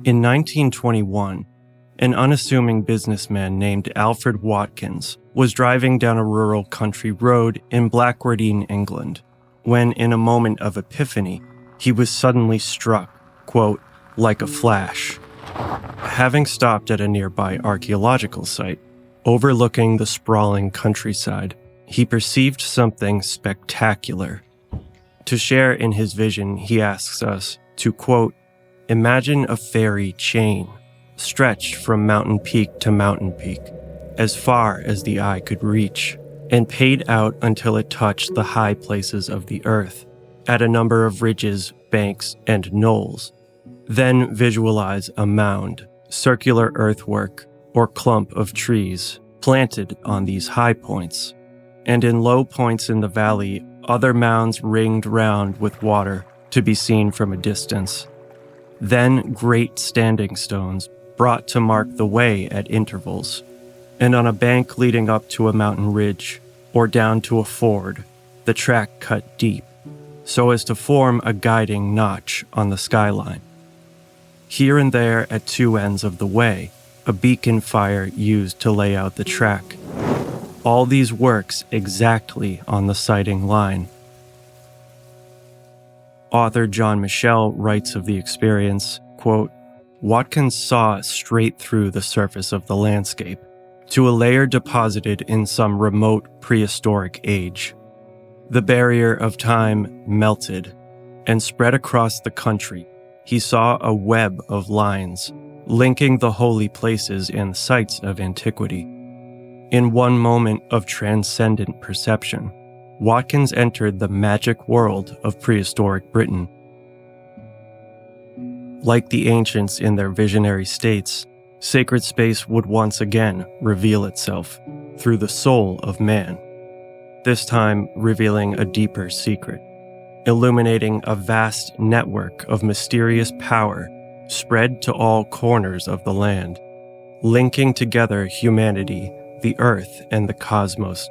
In 1921, an unassuming businessman named Alfred Watkins was driving down a rural country road in Blackwardine, England, when in a moment of epiphany, he was suddenly struck, quote, like a flash. Having stopped at a nearby archaeological site, overlooking the sprawling countryside, he perceived something spectacular. To share in his vision, he asks us to, quote, imagine a fairy chain stretched from mountain peak to mountain peak, as far as the eye could reach, and paid out until it touched the high places of the earth, at a number of ridges, banks, and knolls. Then visualize a mound, circular earthwork, or clump of trees planted on these high points, and in low points in the valley, other mounds ringed round with water to be seen from a distance. Then great standing stones brought to mark the way at intervals, and on a bank leading up to a mountain ridge or down to a ford, the track cut deep, so as to form a guiding notch on the skyline. Here and there at two ends of the way, a beacon fire used to lay out the track. All these works exactly on the sighting line. Author John Michel writes of the experience, quote, Watkins saw straight through the surface of the landscape, to a layer deposited in some remote prehistoric age. The barrier of time melted, and spread across the country, he saw a web of lines, linking the holy places and sites of antiquity. In one moment of transcendent perception, Watkins entered the magic world of prehistoric Britain. Like the ancients in their visionary states, sacred space would once again reveal itself through the soul of man, this time revealing a deeper secret, illuminating a vast network of mysterious power spread to all corners of the land, linking together humanity, the earth, and the cosmos,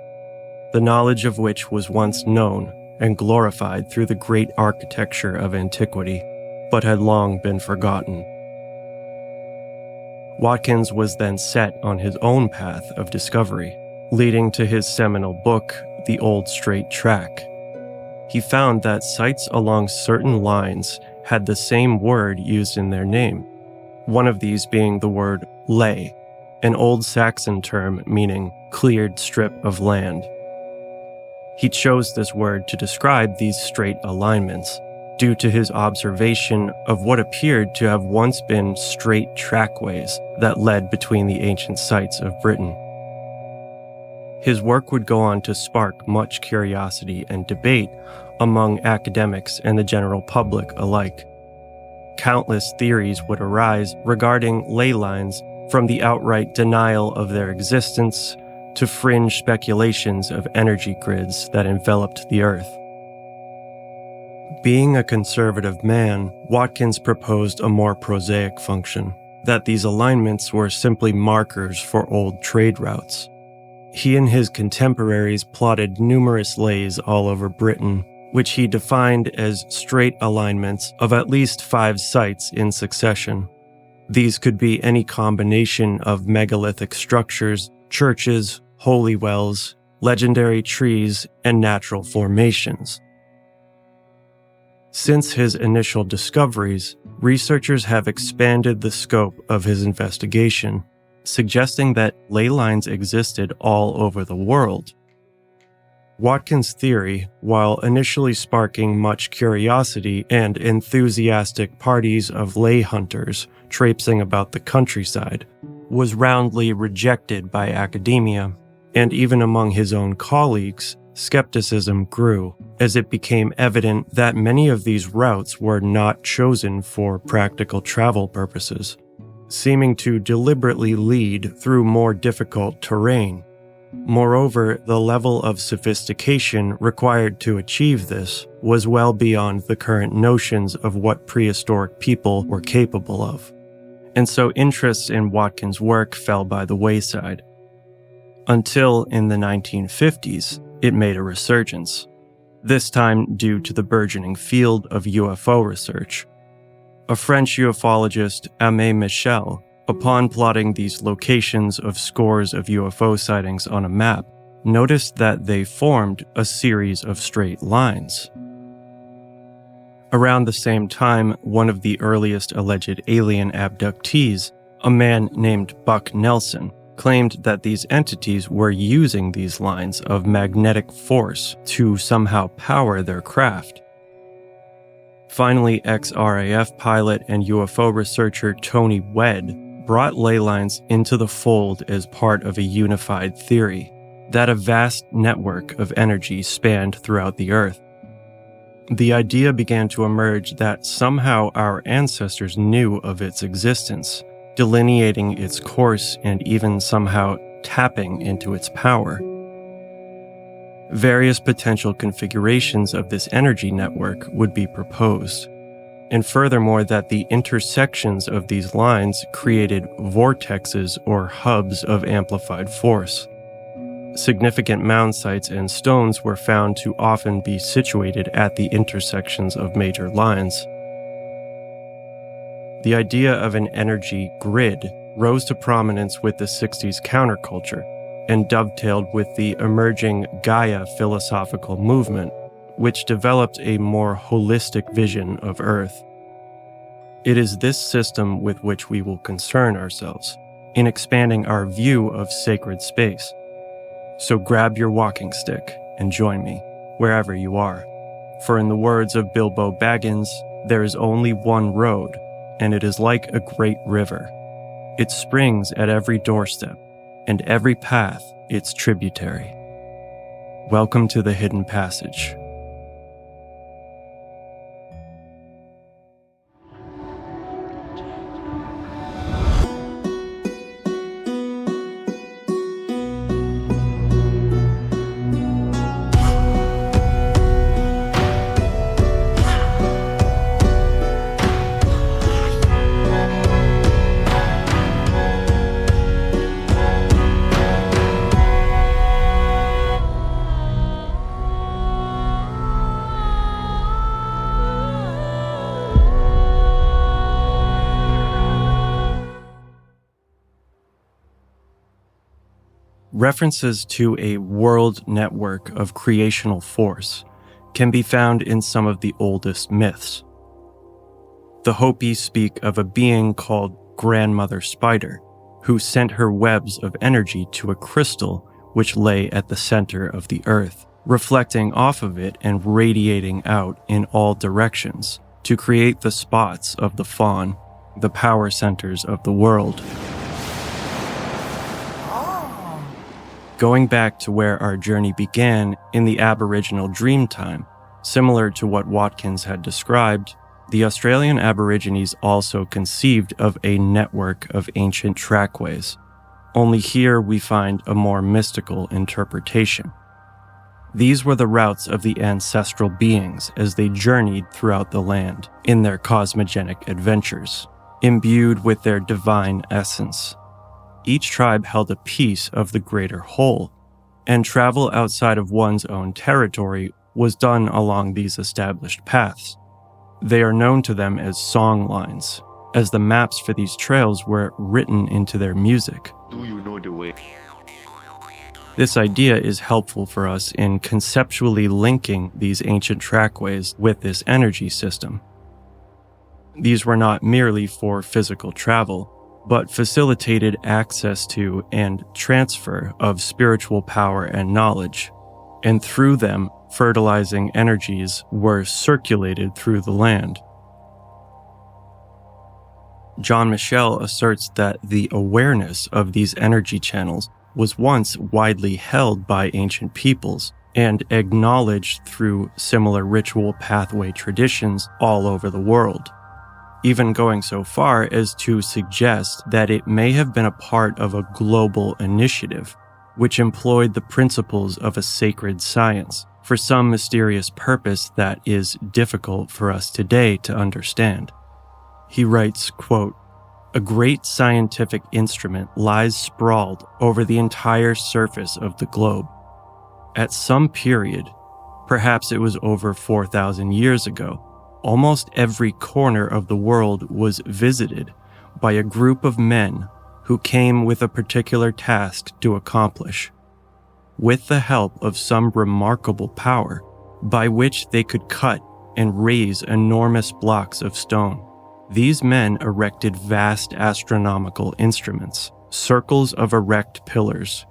the knowledge of which was once known and glorified through the great architecture of antiquity, but had long been forgotten. Watkins was then set on his own path of discovery, leading to his seminal book, The Old Straight Track. He found that sites along certain lines had the same word used in their name, one of these being the word ley, an Old Saxon term meaning cleared strip of land. He chose this word to describe these straight alignments, due to his observation of what appeared to have once been straight trackways that led between the ancient sites of Britain. His work would go on to spark much curiosity and debate among academics and the general public alike. Countless theories would arise regarding ley lines, from the outright denial of their existence to fringe speculations of energy grids that enveloped the earth. Being a conservative man, Watkins proposed a more prosaic function, that these alignments were simply markers for old trade routes. He and his contemporaries plotted numerous leys all over Britain, which he defined as straight alignments of at least 5 sites in succession. These could be any combination of megalithic structures, churches, holy wells, legendary trees, and natural formations. Since his initial discoveries, researchers have expanded the scope of his investigation, suggesting that ley lines existed all over the world. Watkins' theory, while initially sparking much curiosity and enthusiastic parties of ley hunters traipsing about the countryside, was roundly rejected by academia, and even among his own colleagues, skepticism grew as it became evident that many of these routes were not chosen for practical travel purposes, seeming to deliberately lead through more difficult terrain. Moreover, the level of sophistication required to achieve this was well beyond the current notions of what prehistoric people were capable of, and so interest in Watkins' work fell by the wayside. Until in the 1950s, it made a resurgence, this time due to the burgeoning field of UFO research. A French ufologist, Aimé Michel, upon plotting these locations of scores of UFO sightings on a map, noticed that they formed a series of straight lines. Around the same time, one of the earliest alleged alien abductees, a man named Buck Nelson, claimed that these entities were using these lines of magnetic force to somehow power their craft. Finally, ex-RAF pilot and UFO researcher Tony Wedd brought ley lines into the fold as part of a unified theory that a vast network of energy spanned throughout the Earth. The idea began to emerge that somehow our ancestors knew of its existence, delineating its course and even somehow tapping into its power. Various potential configurations of this energy network would be proposed, and furthermore that the intersections of these lines created vortexes or hubs of amplified force. Significant mound sites and stones were found to often be situated at the intersections of major lines. The idea of an energy grid rose to prominence with the 60s counterculture and dovetailed with the emerging Gaia philosophical movement, which developed a more holistic vision of Earth. It is this system with which we will concern ourselves in expanding our view of sacred space. So grab your walking stick and join me, wherever you are. For in the words of Bilbo Baggins, there is only one road, and it is like a great river. It springs at every doorstep, and every path its tributary. Welcome to the Hidden Passage. References to a world network of creational force can be found in some of the oldest myths. The Hopi speak of a being called Grandmother Spider, who sent her webs of energy to a crystal which lay at the center of the earth, reflecting off of it and radiating out in all directions to create the spots of the fawn, the power centers of the world. Going back to where our journey began in the Aboriginal Dreamtime, similar to what Watkins had described, the Australian Aborigines also conceived of a network of ancient trackways. Only here we find a more mystical interpretation. These were the routes of the ancestral beings as they journeyed throughout the land in their cosmogenic adventures, imbued with their divine essence. Each tribe held a piece of the greater whole, and travel outside of one's own territory was done along these established paths. They are known to them as song lines, as the maps for these trails were written into their music. Do you know the way? This idea is helpful for us in conceptually linking these ancient trackways with this energy system. These were not merely for physical travel, but facilitated access to and transfer of spiritual power and knowledge, and through them, fertilizing energies were circulated through the land. John Michel asserts that the awareness of these energy channels was once widely held by ancient peoples and acknowledged through similar ritual pathway traditions all over the world, even going so far as to suggest that it may have been a part of a global initiative, which employed the principles of a sacred science for some mysterious purpose that is difficult for us today to understand. He writes, quote, "A great scientific instrument lies sprawled over the entire surface of the globe. At some period, perhaps it was over 4,000 years ago, almost every corner of the world was visited by a group of men who came with a particular task to accomplish, with the help of some remarkable power by which they could cut and raise enormous blocks of stone. These men erected vast astronomical instruments, circles of erect pillars,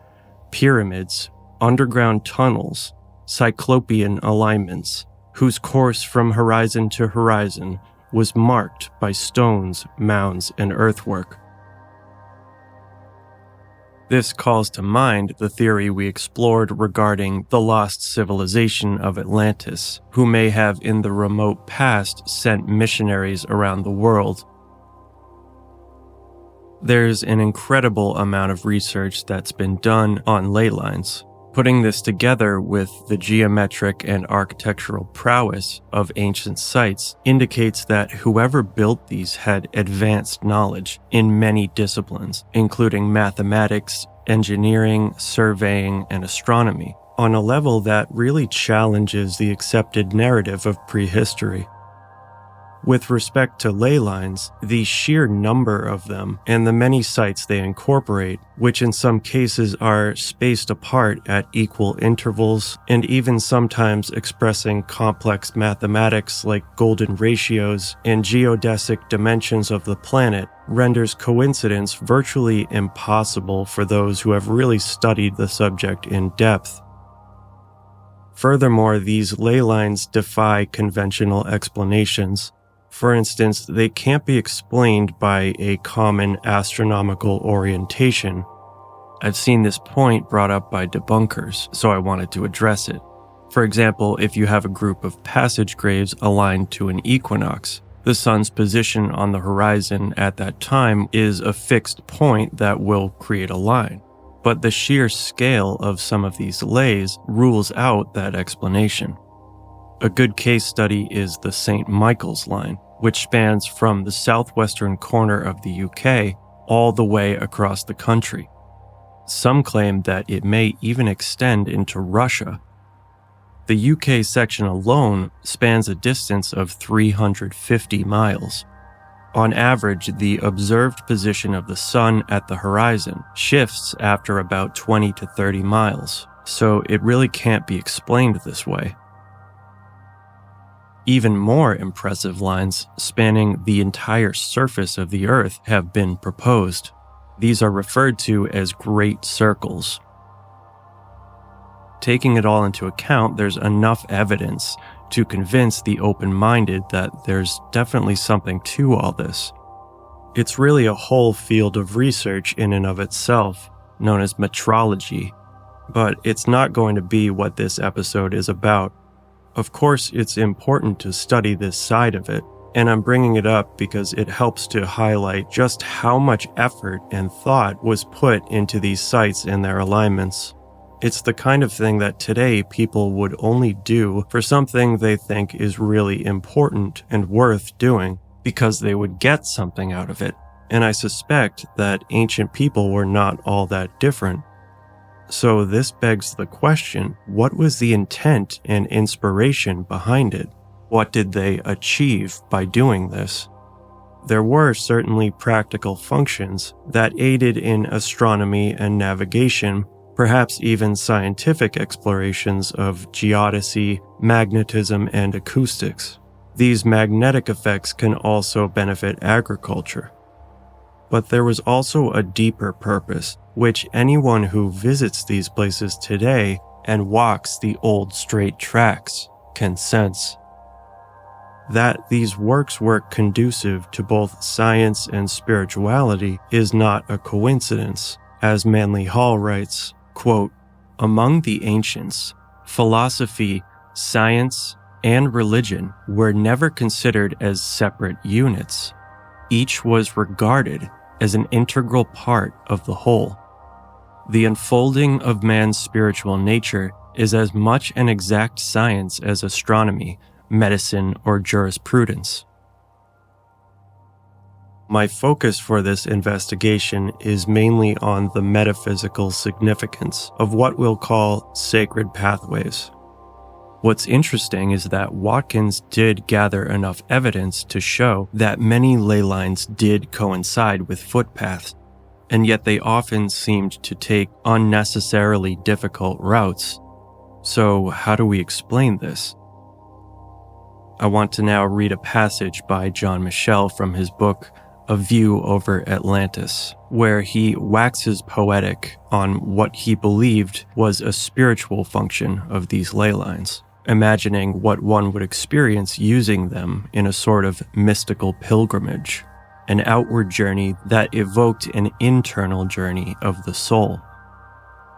pyramids, underground tunnels, cyclopean alignments, whose course from horizon to horizon was marked by stones, mounds, and earthwork. This calls to mind the theory we explored regarding the lost civilization of Atlantis, who may have in the remote past sent missionaries around the world. There's an incredible amount of research that's been done on ley lines. Putting this together with the geometric and architectural prowess of ancient sites indicates that whoever built these had advanced knowledge in many disciplines, including mathematics, engineering, surveying, and astronomy, on a level that really challenges the accepted narrative of prehistory. With respect to ley lines, the sheer number of them and the many sites they incorporate, which in some cases are spaced apart at equal intervals and even sometimes expressing complex mathematics like golden ratios and geodesic dimensions of the planet, renders coincidence virtually impossible for those who have really studied the subject in depth. Furthermore, these ley lines defy conventional explanations. For instance, they can't be explained by a common astronomical orientation. I've seen this point brought up by debunkers, so I wanted to address it. For example, if you have a group of passage graves aligned to an equinox, the sun's position on the horizon at that time is a fixed point that will create a line. But the sheer scale of some of these lays rules out that explanation. A good case study is the St. Michael's line, which spans from the southwestern corner of the UK all the way across the country. Some claim that it may even extend into Russia. The UK section alone spans a distance of 350 miles. On average, the observed position of the sun at the horizon shifts after about 20 to 30 miles, so it really can't be explained this way. Even more impressive lines spanning the entire surface of the Earth have been proposed. These are referred to as great circles. Taking it all into account, there's enough evidence to convince the open-minded that there's definitely something to all this. It's really a whole field of research in and of itself, known as metrology, but it's not going to be what this episode is about. Of course, it's important to study this side of it, and I'm bringing it up because it helps to highlight just how much effort and thought was put into these sites and their alignments. It's the kind of thing that today people would only do for something they think is really important and worth doing because they would get something out of it, and I suspect that ancient people were not all that different. So this begs the question, what was the intent and inspiration behind it? What did they achieve by doing this? There were certainly practical functions that aided in astronomy and navigation, perhaps even scientific explorations of geodesy, magnetism, and acoustics. These magnetic effects can also benefit agriculture. But there was also a deeper purpose, which anyone who visits these places today and walks the old straight tracks can sense. That these works were conducive to both science and spirituality is not a coincidence. As Manly Hall writes, quote, "Among the ancients, philosophy, science, and religion were never considered as separate units. Each was regarded as an integral part of the whole. The unfolding of man's spiritual nature is as much an exact science as astronomy, medicine, or jurisprudence." My focus for this investigation is mainly on the metaphysical significance of what we'll call sacred pathways. What's interesting is that Watkins did gather enough evidence to show that many ley lines did coincide with footpaths, and yet they often seemed to take unnecessarily difficult routes. So how do we explain this? I want to now read a passage by John Michel from his book, A View Over Atlantis, where he waxes poetic on what he believed was a spiritual function of these ley lines, imagining what one would experience using them in a sort of mystical pilgrimage, an outward journey that evoked an internal journey of the soul.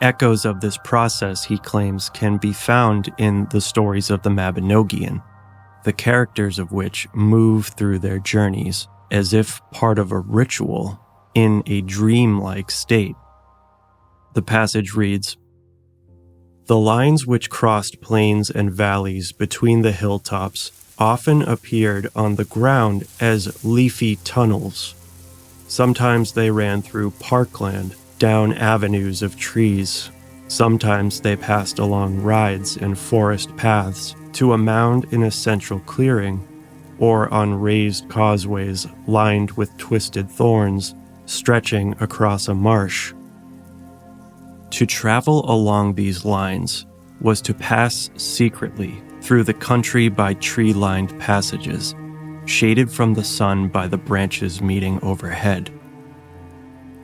Echoes of this process, he claims, can be found in the stories of the Mabinogion, the characters of which move through their journeys as if part of a ritual in a dreamlike state. The passage reads, "The lines which crossed plains and valleys between the hilltops often appeared on the ground as leafy tunnels. Sometimes they ran through parkland, down avenues of trees. Sometimes they passed along rides and forest paths to a mound in a central clearing, or on raised causeways lined with twisted thorns stretching across a marsh. To travel along these lines was to pass secretly through the country by tree-lined passages, shaded from the sun by the branches meeting overhead.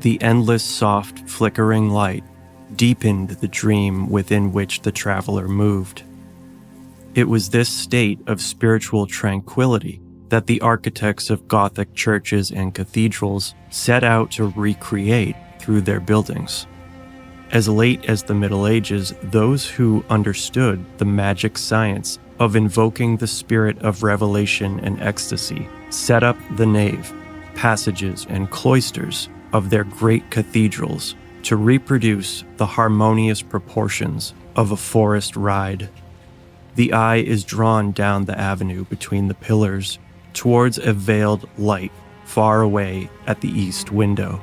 The endless soft flickering light deepened the dream within which the traveler moved. It was this state of spiritual tranquility that the architects of Gothic churches and cathedrals set out to recreate through their buildings. As late as the Middle Ages, those who understood the magic science of invoking the spirit of revelation and ecstasy set up the nave, passages, and cloisters of their great cathedrals to reproduce the harmonious proportions of a forest ride. The eye is drawn down the avenue between the pillars towards a veiled light far away at the east window.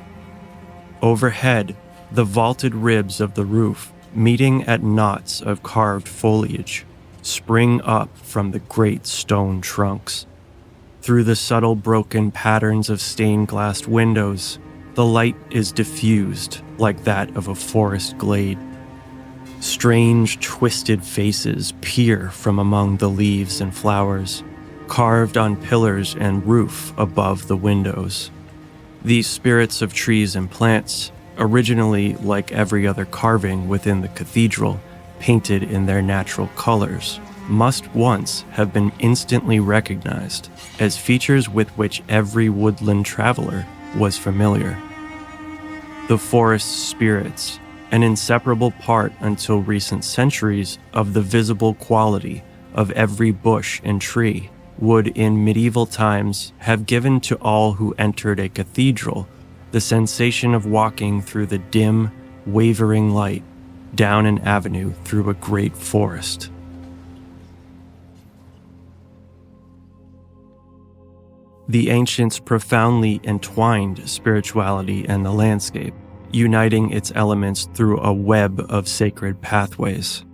Overhead, the vaulted ribs of the roof, meeting at knots of carved foliage, spring up from the great stone trunks. Through the subtle broken patterns of stained-glass windows, the light is diffused like that of a forest glade. Strange, twisted faces peer from among the leaves and flowers, carved on pillars and roof above the windows. These spirits of trees and plants, originally like every other carving within the cathedral, painted in their natural colors, must once have been instantly recognized as features with which every woodland traveler was familiar. The forest spirits, an inseparable part until recent centuries of the visible quality of every bush and tree, would in medieval times have given to all who entered a cathedral the sensation of walking through the dim, wavering light down an avenue through a great forest. The ancients profoundly entwined spirituality and the landscape, uniting its elements through a web of sacred pathways.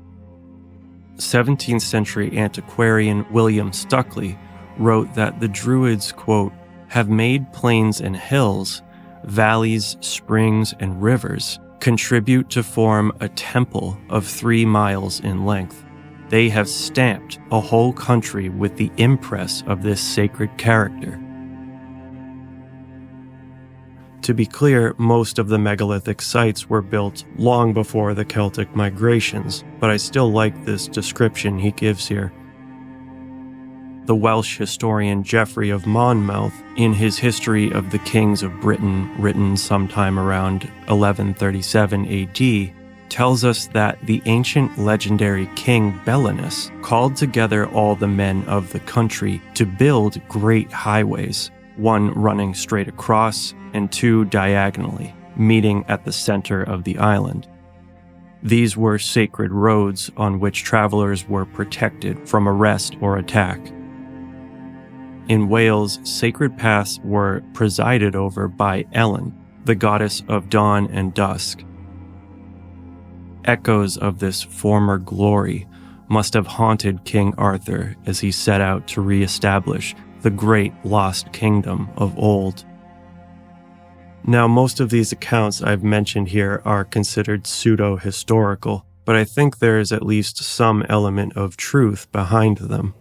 17th century antiquarian William Stuckley wrote that the Druids, quote, have made plains and hills, valleys, springs, and rivers contribute to form a temple of 3 miles in length. They have stamped a whole country with the impress of this sacred character. To be clear, most of the megalithic sites were built long before the Celtic migrations, but I still like this description he gives here. The Welsh historian Geoffrey of Monmouth, in his History of the Kings of Britain, written sometime around 1137 AD, tells us that the ancient legendary king Belenus called together all the men of the country to build great highways, one running straight across and 2 diagonally, meeting at the center of the island. These were sacred roads on which travelers were protected from arrest or attack. In Wales, sacred paths were presided over by Elen, the goddess of dawn and dusk. Echoes of this former glory must have haunted King Arthur as he set out to re-establish the great lost kingdom of old. Now, most of these accounts I've mentioned here are considered pseudo-historical, but I think there is at least some element of truth behind them.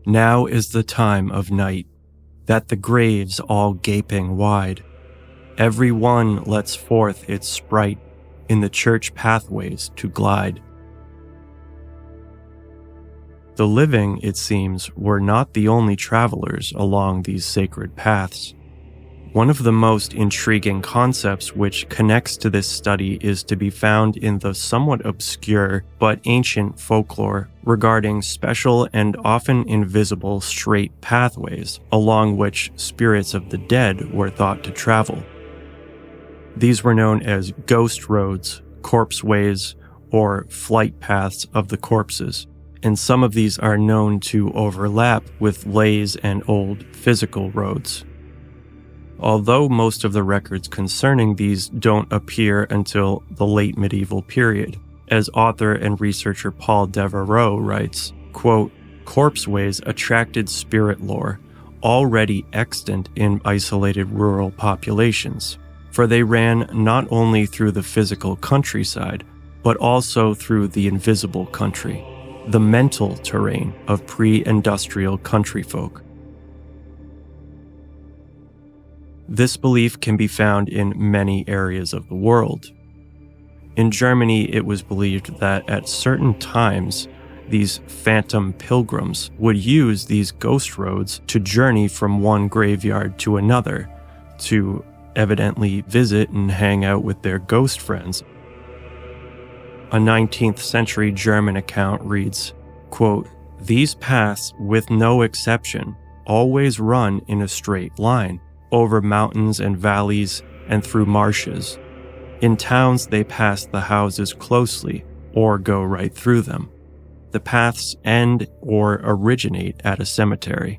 Now is the time of night, that the graves all gaping wide, every one lets forth its sprite in the church pathways to glide. The living, it seems, were not the only travelers along these sacred paths. One of the most intriguing concepts which connects to this study is to be found in the somewhat obscure but ancient folklore regarding special and often invisible straight pathways along which spirits of the dead were thought to travel. These were known as ghost roads, corpse ways, or flight paths of the corpses, and some of these are known to overlap with lays and old physical roads. Although most of the records concerning these don't appear until the late medieval period, as author and researcher Paul Devereaux writes, quote, "Corpseways attracted spirit lore, already extant in isolated rural populations, for they ran not only through the physical countryside, but also through the invisible country, the mental terrain of pre-industrial country folk." This belief can be found in many areas of the world. In Germany, it was believed that at certain times, these phantom pilgrims would use these ghost roads to journey from one graveyard to another, to evidently visit and hang out with their ghost friends. A 19th century German account reads, quote, "These paths, with no exception, always run in a straight line, over mountains and valleys and through marshes. In towns they pass the houses closely or go right through them. The paths end or originate at a cemetery.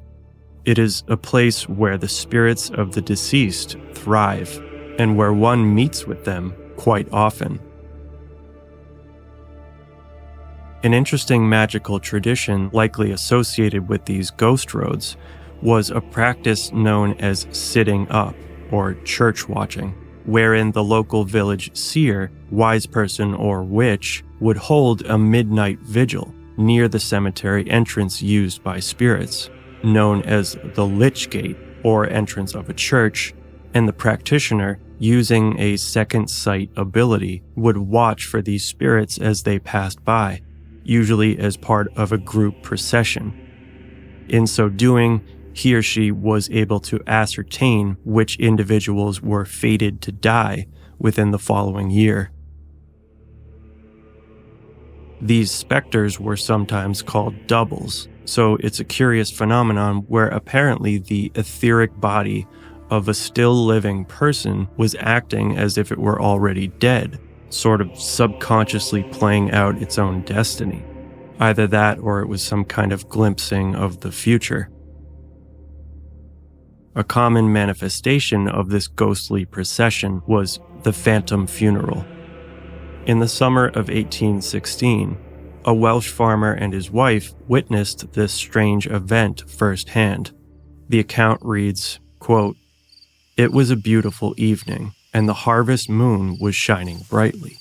It is a place where the spirits of the deceased thrive and where one meets with them quite often." An interesting magical tradition likely associated with these ghost roads was a practice known as sitting up, or church watching, wherein the local village seer, wise person, or witch would hold a midnight vigil near the cemetery entrance used by spirits, known as the lich gate, or entrance of a church, and the practitioner, using a second sight ability, would watch for these spirits as they passed by, usually as part of a group procession. In so doing, he or she was able to ascertain which individuals were fated to die within the following year. These specters were sometimes called doubles, so it's a curious phenomenon where apparently the etheric body of a still living person was acting as if it were already dead, sort of subconsciously playing out its own destiny. Either that or it was some kind of glimpsing of the future. A common manifestation of this ghostly procession was the phantom funeral. In the summer of 1816, a Welsh farmer and his wife witnessed this strange event firsthand. The account reads, quote, "It was a beautiful evening, and the harvest moon was shining brightly.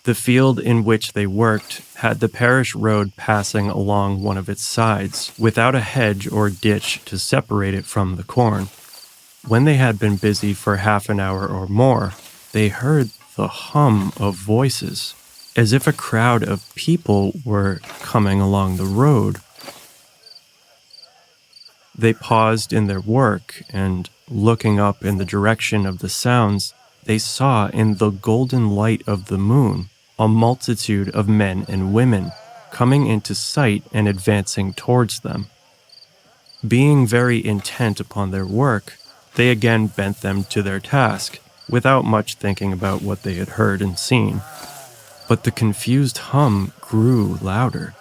The field in which they worked had the parish road passing along one of its sides, without a hedge or ditch to separate it from the corn. When they had been busy for half an hour or more, they heard the hum of voices, as if a crowd of people were coming along the road. They paused in their work, and looking up in the direction of the sounds, they saw in the golden light of the moon a multitude of men and women coming into sight and advancing towards them. Being very intent upon their work, they again bent them to their task, without much thinking about what they had heard and seen. But the confused hum grew louder,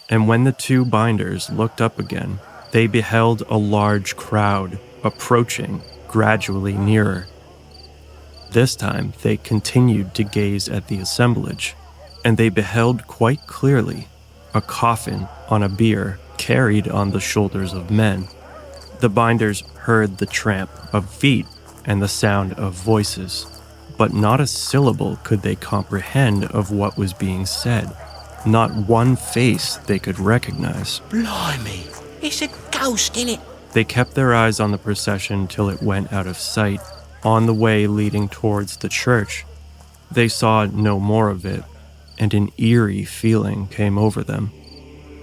and when the two binders looked up again, they beheld a large crowd approaching gradually nearer. This time, they continued to gaze at the assemblage, and they beheld quite clearly a coffin on a bier carried on the shoulders of men. The binders heard the tramp of feet and the sound of voices, but not a syllable could they comprehend of what was being said. Not one face they could recognize. Blimey, it's a ghost, innit? They kept their eyes on the procession till it went out of sight. On the way leading towards the church, they saw no more of it, and an eerie feeling came over them.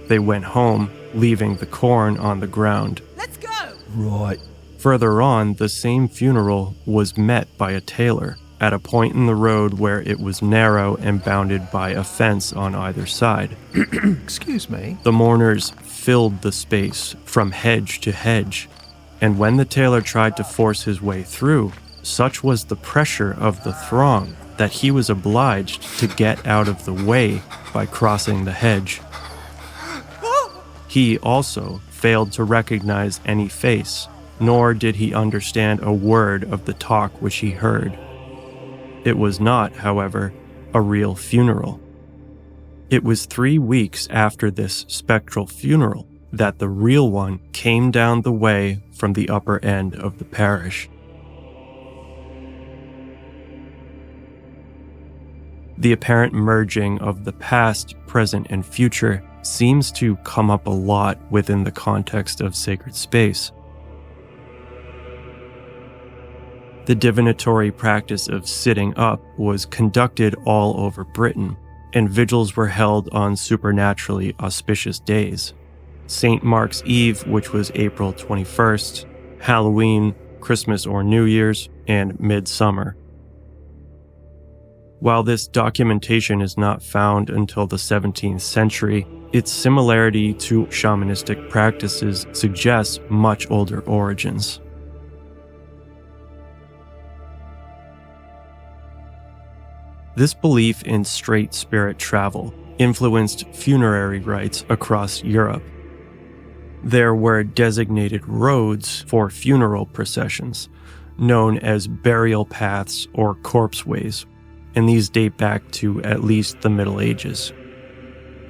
They went home, leaving the corn on the ground. Let's go! Right. Further on, the same funeral was met by a tailor at a point in the road where it was narrow and bounded by a fence on either side. Excuse me? The mourners filled the space from hedge to hedge, and when the tailor tried to force his way through, such was the pressure of the throng that he was obliged to get out of the way by crossing the hedge. He also failed to recognize any face, nor did he understand a word of the talk which he heard. It was not, however, a real funeral. It was 3 weeks after this spectral funeral that the real one came down the way from the upper end of the parish. The apparent merging of the past, present, and future seems to come up a lot within the context of sacred space. The divinatory practice of sitting up was conducted all over Britain, and vigils were held on supernaturally auspicious days. St. Mark's Eve, which was April 21st, Halloween, Christmas or New Year's, and Midsummer. While this documentation is not found until the 17th century, its similarity to shamanistic practices suggests much older origins. This belief in straight spirit travel influenced funerary rites across Europe. There were designated roads for funeral processions, known as burial paths or corpse ways, and these date back to at least the Middle Ages.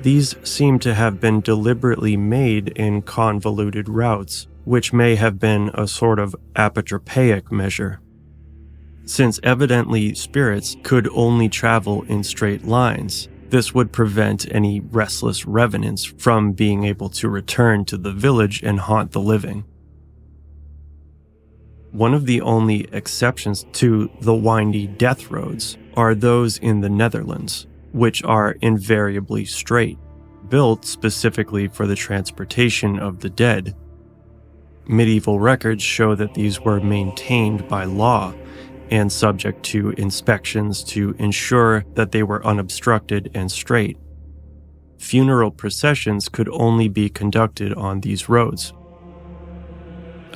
These seem to have been deliberately made in convoluted routes, which may have been a sort of apotropaic measure. Since evidently spirits could only travel in straight lines, this would prevent any restless revenants from being able to return to the village and haunt the living. One of the only exceptions to the windy death roads are those in the Netherlands, which are invariably straight, built specifically for the transportation of the dead. Medieval records show that these were maintained by law and subject to inspections to ensure that they were unobstructed and straight. Funeral processions could only be conducted on these roads.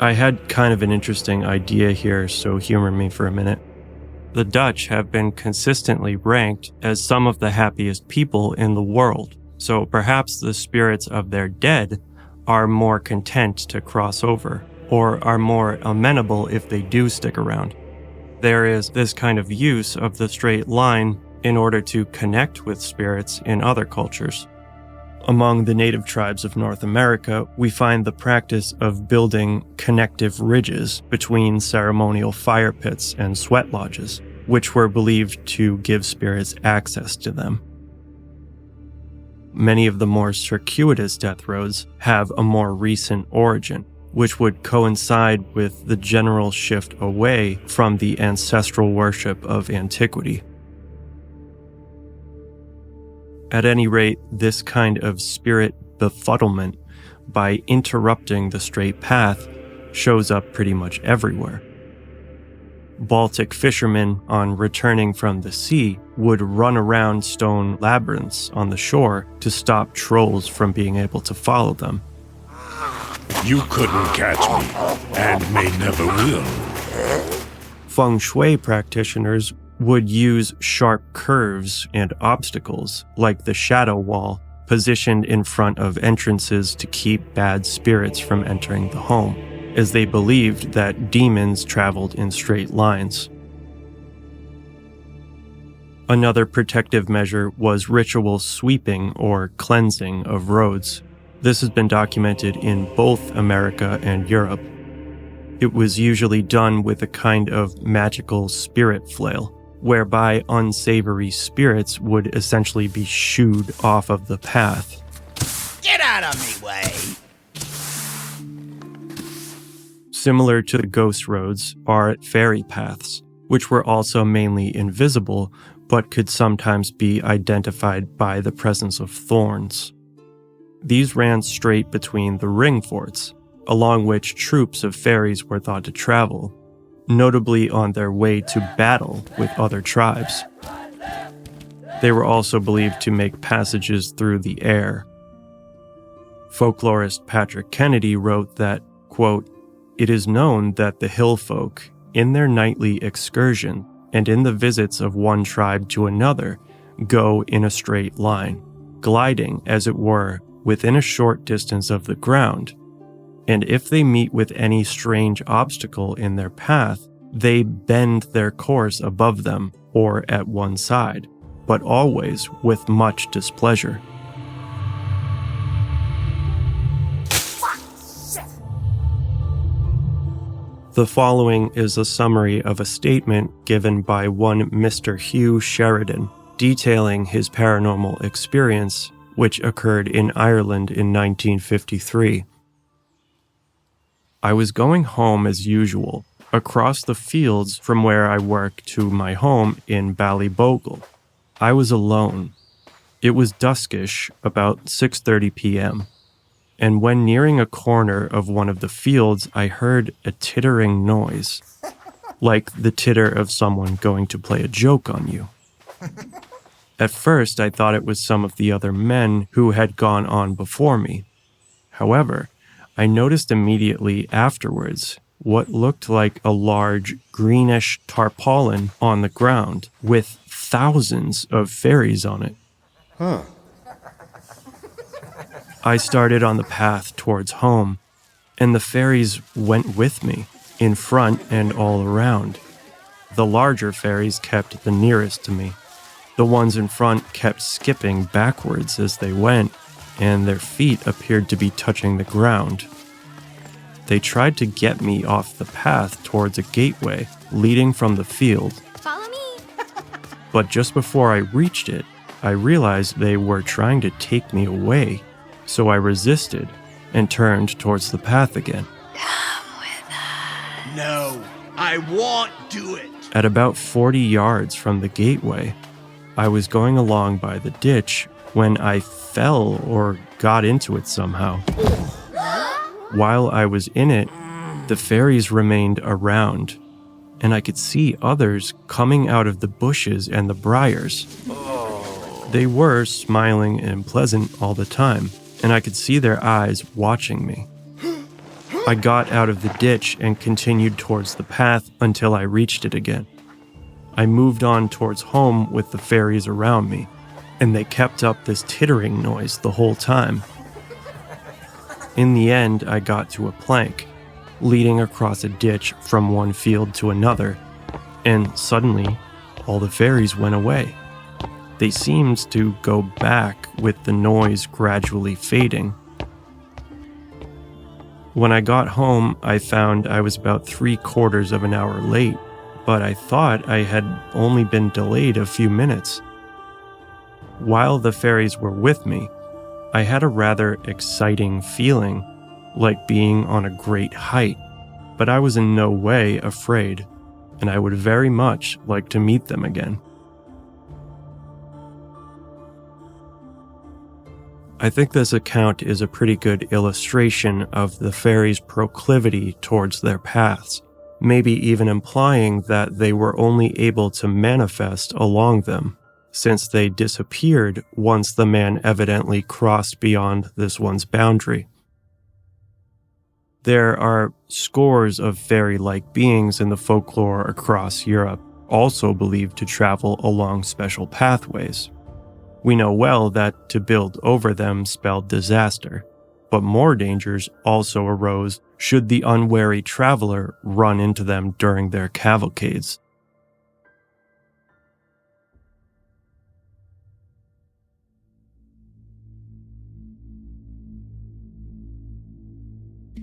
I had kind of an interesting idea here, so humor me for a minute. The Dutch have been consistently ranked as some of the happiest people in the world, so perhaps the spirits of their dead are more content to cross over, or are more amenable if they do stick around. There is this kind of use of the straight line in order to connect with spirits in other cultures. Among the native tribes of North America, we find the practice of building connective ridges between ceremonial fire pits and sweat lodges, which were believed to give spirits access to them. Many of the more circuitous death roads have a more recent origin, which would coincide with the general shift away from the ancestral worship of antiquity. At any rate, this kind of spirit befuddlement, by interrupting the straight path, shows up pretty much everywhere. Baltic fishermen, on returning from the sea, would run around stone labyrinths on the shore to stop trolls from being able to follow them. You couldn't catch me, and may never will. Feng Shui practitioners would use sharp curves and obstacles, like the shadow wall, positioned in front of entrances to keep bad spirits from entering the home, as they believed that demons traveled in straight lines. Another protective measure was ritual sweeping or cleansing of roads. This has been documented in both America and Europe. It was usually done with a kind of magical spirit flail, whereby unsavory spirits would essentially be shooed off of the path. Get out of me way! Similar to the ghost roads are fairy paths, which were also mainly invisible, but could sometimes be identified by the presence of thorns. These ran straight between the ring forts, along which troops of fairies were thought to travel, notably on their way to battle with other tribes. They were also believed to make passages through the air. Folklorist Patrick Kennedy wrote that, quote, "It is known that the hill folk, in their nightly excursion and in the visits of one tribe to another, go in a straight line, gliding, as it were, within a short distance of the ground, and if they meet with any strange obstacle in their path, they bend their course above them or at one side, but always with much displeasure." The following is a summary of a statement given by one Mr. Hugh Sheridan, detailing his paranormal experience, which occurred in Ireland in 1953. "I was going home as usual, across the fields from where I work to my home in Ballybogle. I was alone. It was duskish, about 6:30 p.m., and when nearing a corner of one of the fields, I heard a tittering noise, like the titter of someone going to play a joke on you. At first, I thought it was some of the other men who had gone on before me. However, I noticed immediately afterwards what looked like a large greenish tarpaulin on the ground with thousands of fairies on it. I started on the path towards home, and the fairies went with me, in front and all around. The larger fairies kept the nearest to me. The ones in front kept skipping backwards as they went, and their feet appeared to be touching the ground. They tried to get me off the path towards a gateway leading from the field. Follow me! But just before I reached it, I realized they were trying to take me away, so I resisted and turned towards the path again. Come with us. No, I won't do it. At about 40 yards from the gateway, I was going along by the ditch when I fell or got into it somehow. While I was in it, the fairies remained around, and I could see others coming out of the bushes and the briars. They were smiling and pleasant all the time, and I could see their eyes watching me. I got out of the ditch and continued towards the path until I reached it again. I moved on towards home with the fairies around me, and they kept up this tittering noise the whole time. In the end, I got to a plank, leading across a ditch from one field to another, and suddenly, all the fairies went away. They seemed to go back with the noise gradually fading. When I got home, I found I was about 3/4 of an hour late, but I thought I had only been delayed a few minutes. While the fairies were with me, I had a rather exciting feeling, like being on a great height, but I was in no way afraid, and I would very much like to meet them again. I think this account is a pretty good illustration of the fairies' proclivity towards their paths, maybe even implying that they were only able to manifest along them, since they disappeared once the man evidently crossed beyond this one's boundary. There are scores of fairy-like beings in the folklore across Europe, also believed to travel along special pathways. We know well that to build over them spelled disaster, but more dangers also arose should the unwary traveler run into them during their cavalcades.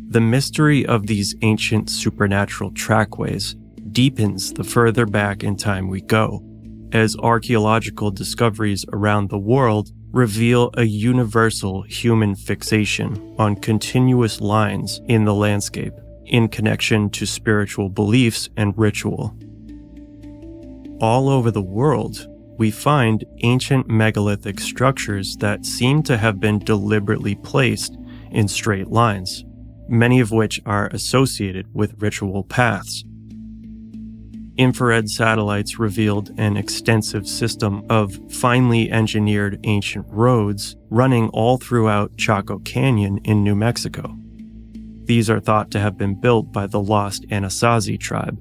The mystery of these ancient supernatural trackways deepens the further back in time we go, as archaeological discoveries around the world reveal a universal human fixation on continuous lines in the landscape in connection to spiritual beliefs and ritual. All over the world, we find ancient megalithic structures that seem to have been deliberately placed in straight lines, many of which are associated with ritual paths. Infrared satellites revealed an extensive system of finely engineered ancient roads running all throughout Chaco Canyon in New Mexico. These are thought to have been built by the lost Anasazi tribe.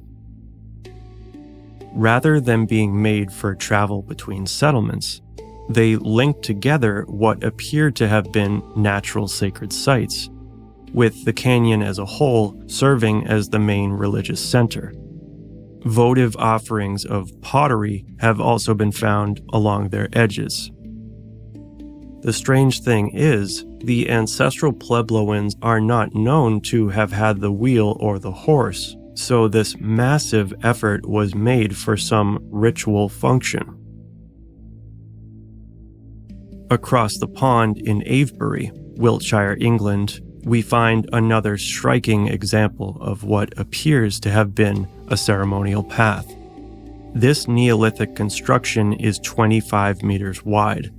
Rather than being made for travel between settlements, they linked together what appeared to have been natural sacred sites, with the canyon as a whole serving as the main religious center. Votive offerings of pottery have also been found along their edges. The strange thing is, the ancestral Puebloans are not known to have had the wheel or the horse, so this massive effort was made for some ritual function. Across the pond in Avebury, Wiltshire, England, we find another striking example of what appears to have been a ceremonial path. This Neolithic construction is 25 meters wide,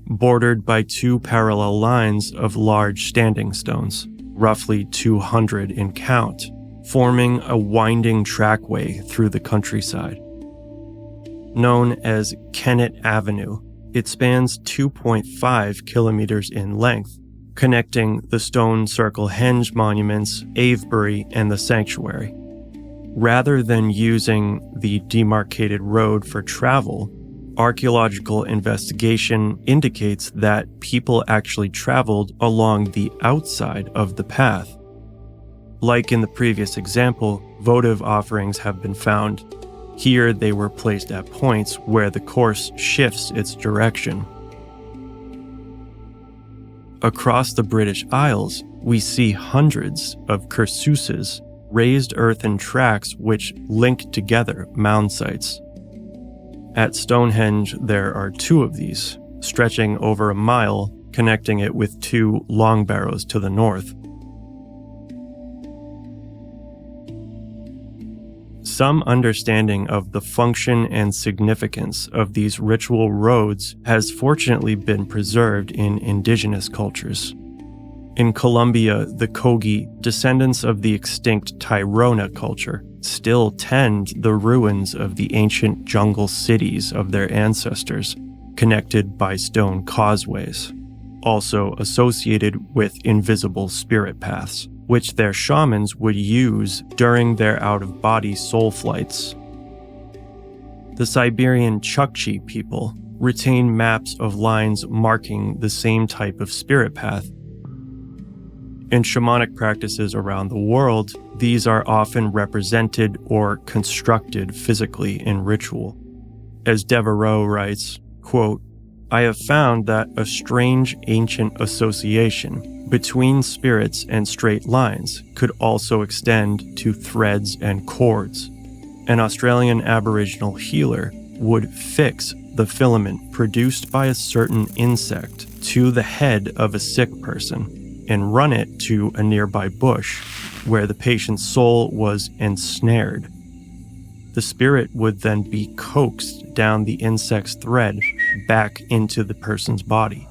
bordered by two parallel lines of large standing stones, roughly 200 in count, forming a winding trackway through the countryside. Known as Kennet Avenue, it spans 2.5 kilometers in length, connecting the stone circle henge monuments, Avebury, and the sanctuary. Rather than using the demarcated road for travel, archaeological investigation indicates that people actually traveled along the outside of the path. Like in the previous example, votive offerings have been found. Here they were placed at points where the course shifts its direction. Across the British Isles, we see hundreds of kersuses, raised earthen tracks which link together mound sites. At Stonehenge, there are two of these, stretching over a mile, connecting it with two long barrows to the north. Some understanding of the function and significance of these ritual roads has fortunately been preserved in indigenous cultures. In Colombia, the Kogi, descendants of the extinct Tairona culture, still tend the ruins of the ancient jungle cities of their ancestors, connected by stone causeways, also associated with invisible spirit paths, which their shamans would use during their out-of-body soul flights. The Siberian Chukchi people retain maps of lines marking the same type of spirit path. In shamanic practices around the world, these are often represented or constructed physically in ritual. As Devereaux writes, quote, "I have found that a strange ancient association between spirits and straight lines could also extend to threads and cords. An Australian Aboriginal healer would fix the filament produced by a certain insect to the head of a sick person and run it to a nearby bush where the patient's soul was ensnared. The spirit would then be coaxed down the insect's thread back into the person's body."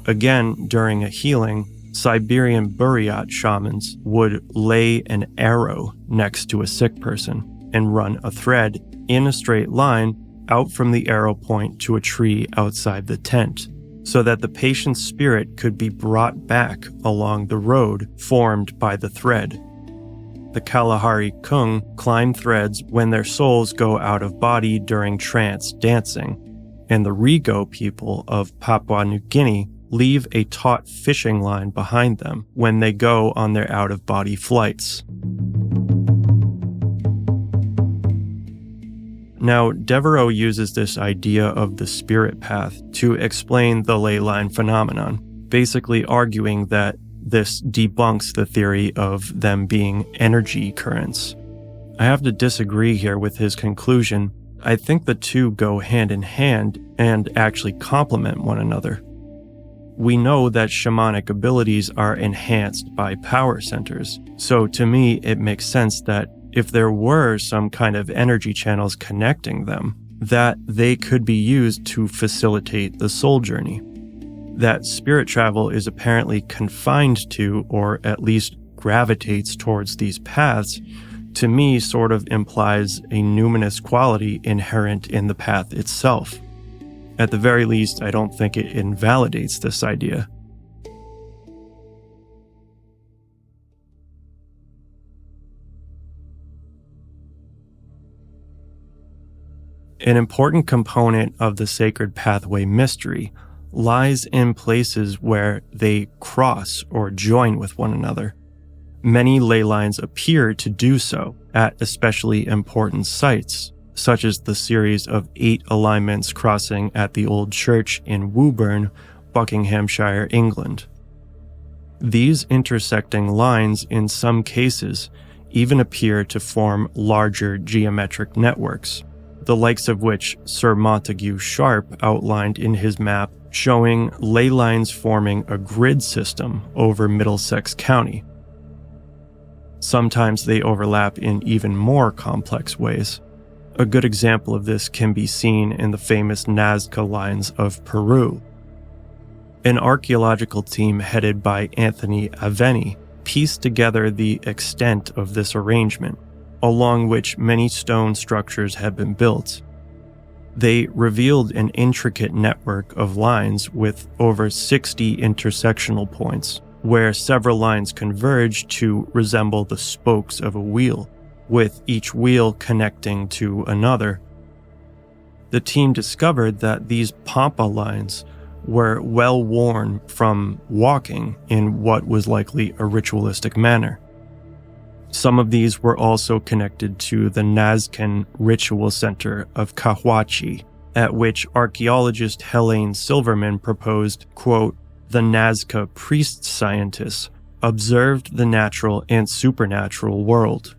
Again, during a healing, Siberian Buryat shamans would lay an arrow next to a sick person and run a thread in a straight line out from the arrow point to a tree outside the tent, so that the patient's spirit could be brought back along the road formed by the thread. The Kalahari Kung climb threads when their souls go out of body during trance dancing, and the Rego people of Papua New Guinea leave a taut fishing line behind them when they go on their out-of-body flights. Now, Devereaux uses this idea of the spirit path to explain the ley line phenomenon, basically arguing that this debunks the theory of them being energy currents. I have to disagree here with his conclusion. I think the two go hand in hand and actually complement one another. We know that shamanic abilities are enhanced by power centers, so to me it makes sense that if there were some kind of energy channels connecting them, that they could be used to facilitate the soul journey. That spirit travel is apparently confined to, or at least gravitates towards these paths, to me sort of implies a numinous quality inherent in the path itself. At the very least, I don't think it invalidates this idea. An important component of the sacred pathway mystery lies in places where they cross or join with one another. Many ley lines appear to do so at especially important sites, such as the series of 8 alignments crossing at the Old Church in Woburn, Buckinghamshire, England. These intersecting lines, in some cases, even appear to form larger geometric networks, the likes of which Sir Montague Sharp outlined in his map showing ley lines forming a grid system over Middlesex County. Sometimes they overlap in even more complex ways. A good example of this can be seen in the famous Nazca lines of Peru. An archaeological team headed by Anthony Aveni pieced together the extent of this arrangement, along which many stone structures had been built. They revealed an intricate network of lines with over 60 intersectional points, where several lines converge to resemble the spokes of a wheel, with each wheel connecting to another. The team discovered that these pampa lines were well worn from walking in what was likely a ritualistic manner. Some of these were also connected to the Nazcan ritual center of Cahuachi, at which archaeologist Helene Silverman proposed, quote, "The Nazca priest scientists observed the natural and supernatural world."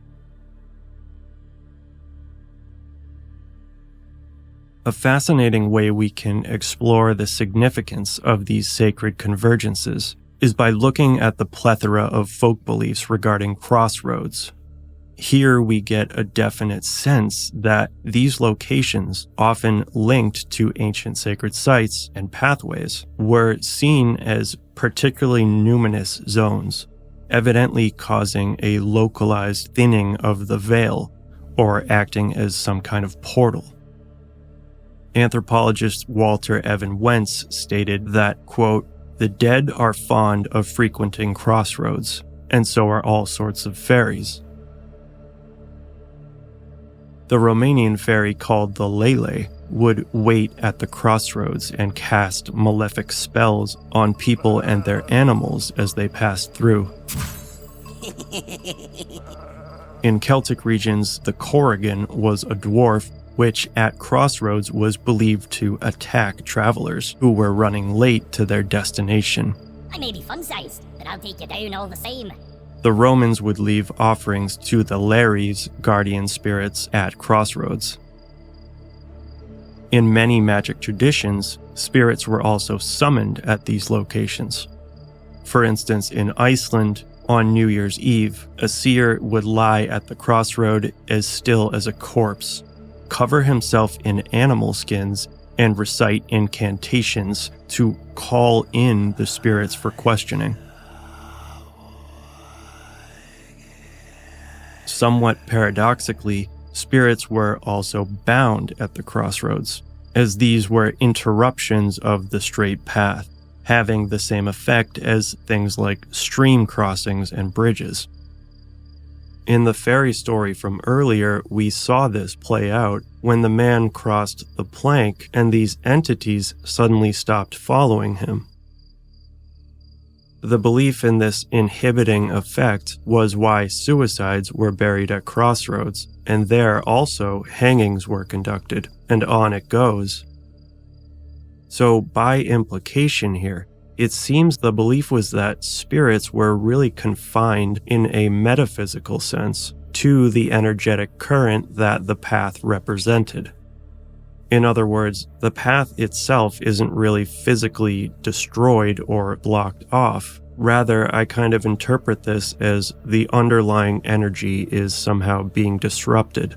A fascinating way we can explore the significance of these sacred convergences is by looking at the plethora of folk beliefs regarding Crossroads. Here we get a definite sense that these locations, often linked to ancient sacred sites and pathways, were seen as particularly numinous zones, evidently causing a localized thinning of the veil, or acting as some kind of portal. Anthropologist Walter Evan Wentz stated that, quote, "The dead are fond of frequenting Crossroads, and so are all sorts of fairies." The Romanian fairy called the Lele would wait at the crossroads and cast malefic spells on people and their animals as they passed through. In Celtic regions, the Corrigan was a dwarf which at Crossroads was believed to attack travelers who were running late to their destination. I may be fun-sized, but I'll take you down all the same. The Romans would leave offerings to the Lares, guardian spirits, at Crossroads. In many magic traditions, spirits were also summoned at these locations. For instance, in Iceland, on New Year's Eve, a seer would lie at the crossroad as still as a corpse, cover himself in animal skins, and recite incantations to call in the spirits for questioning. Somewhat paradoxically, spirits were also bound at the crossroads, as these were interruptions of the straight path, having the same effect as things like stream crossings and bridges. In the fairy story from earlier, we saw this play out when the man crossed the plank and these entities suddenly stopped following him. The belief in this inhibiting effect was why suicides were buried at Crossroads, and there also hangings were conducted, and on it goes. So by implication here, it seems the belief was that spirits were really confined in a metaphysical sense to the energetic current that the path represented. In other words, the path itself isn't really physically destroyed or blocked off. Rather, I kind of interpret this as the underlying energy is somehow being disrupted.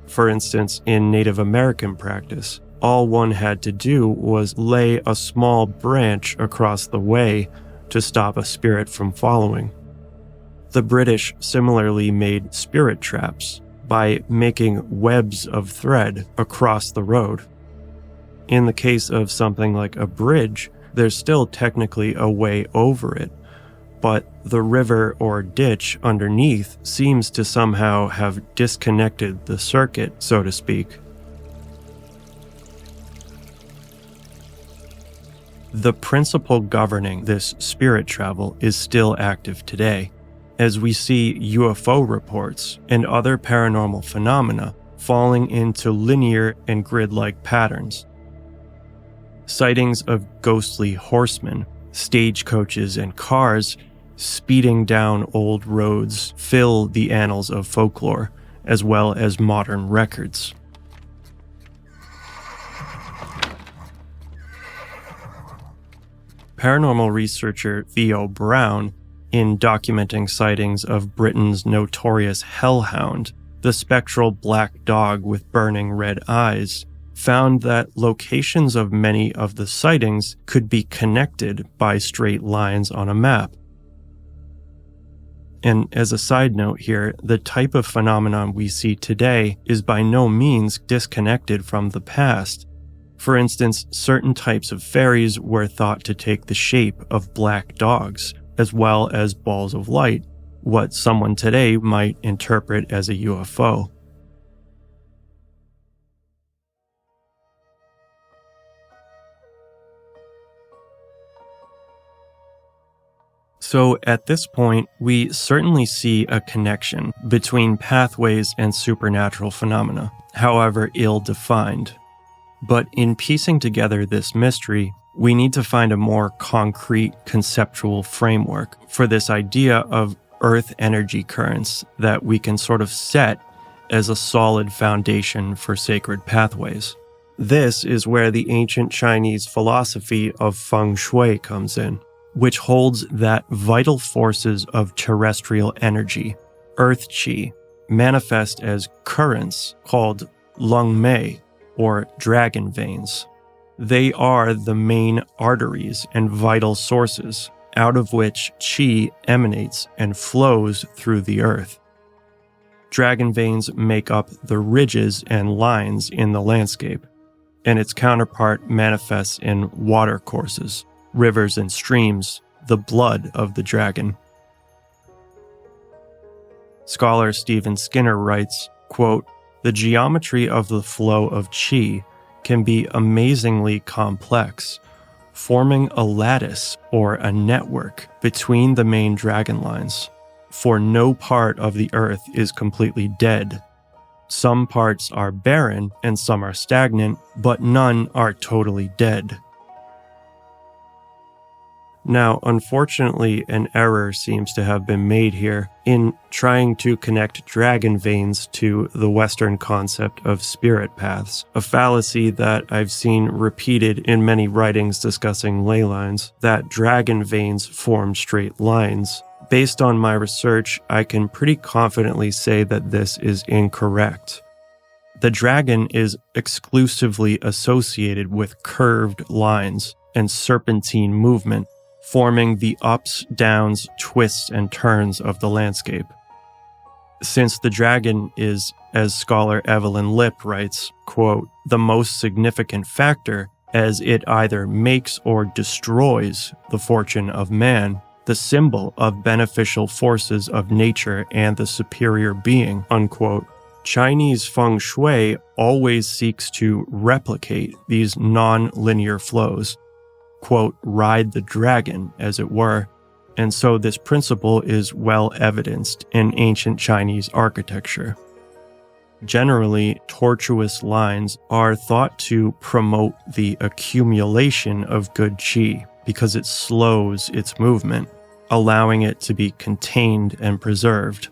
For instance, in Native American practice, all one had to do was lay a small branch across the way to stop a spirit from following. The British similarly made spirit traps by making webs of thread across the road. In the case of something like a bridge, there's still technically a way over it, but the river or ditch underneath seems to somehow have disconnected the circuit, so to speak. The principle governing this spirit travel is still active today, as we see UFO reports and other paranormal phenomena falling into linear and grid-like patterns. Sightings of ghostly horsemen, stagecoaches, and cars speeding down old roads fill the annals of folklore, as well as modern records. Paranormal researcher Theo Brown, in documenting sightings of Britain's notorious hellhound, the spectral black dog with burning red eyes, found that locations of many of the sightings could be connected by straight lines on a map. And as a side note here, the type of phenomenon we see today is by no means disconnected from the past. For instance, certain types of fairies were thought to take the shape of black dogs, as well as balls of light, what someone today might interpret as a UFO. So at this point, we certainly see a connection between pathways and supernatural phenomena, however ill-defined. But in piecing together this mystery, we need to find a more concrete conceptual framework for this idea of earth energy currents that we can sort of set as a solid foundation for sacred pathways. This is where the ancient Chinese philosophy of Feng Shui comes in, which holds that vital forces of terrestrial energy, earth qi, manifest as currents called lung mei, or dragon veins. They are the main arteries and vital sources out of which qi emanates and flows through the earth. Dragon veins make up the ridges and lines in the landscape, and its counterpart manifests in watercourses, rivers and streams, the blood of the dragon. Scholar Stephen Skinner writes, quote, "The geometry of the flow of qi can be amazingly complex, forming a lattice or a network between the main dragon lines, for no part of the earth is completely dead. Some parts are barren and some are stagnant, but none are totally dead." Now, unfortunately, an error seems to have been made here in trying to connect dragon veins to the Western concept of spirit paths, a fallacy that I've seen repeated in many writings discussing ley lines, that dragon veins form straight lines. Based on my research, I can pretty confidently say that this is incorrect. The dragon is exclusively associated with curved lines and serpentine movement, forming the ups, downs, twists, and turns of the landscape. Since the dragon is, as scholar Evelyn Lipp writes, quote, "the most significant factor, as it either makes or destroys the fortune of man, the symbol of beneficial forces of nature and the superior being," unquote, Chinese feng shui always seeks to replicate these non-linear flows. quote, ride the dragon, as it were, and so this principle is well evidenced in ancient Chinese architecture. Generally, tortuous lines are thought to promote the accumulation of good qi because it slows its movement, allowing it to be contained and preserved.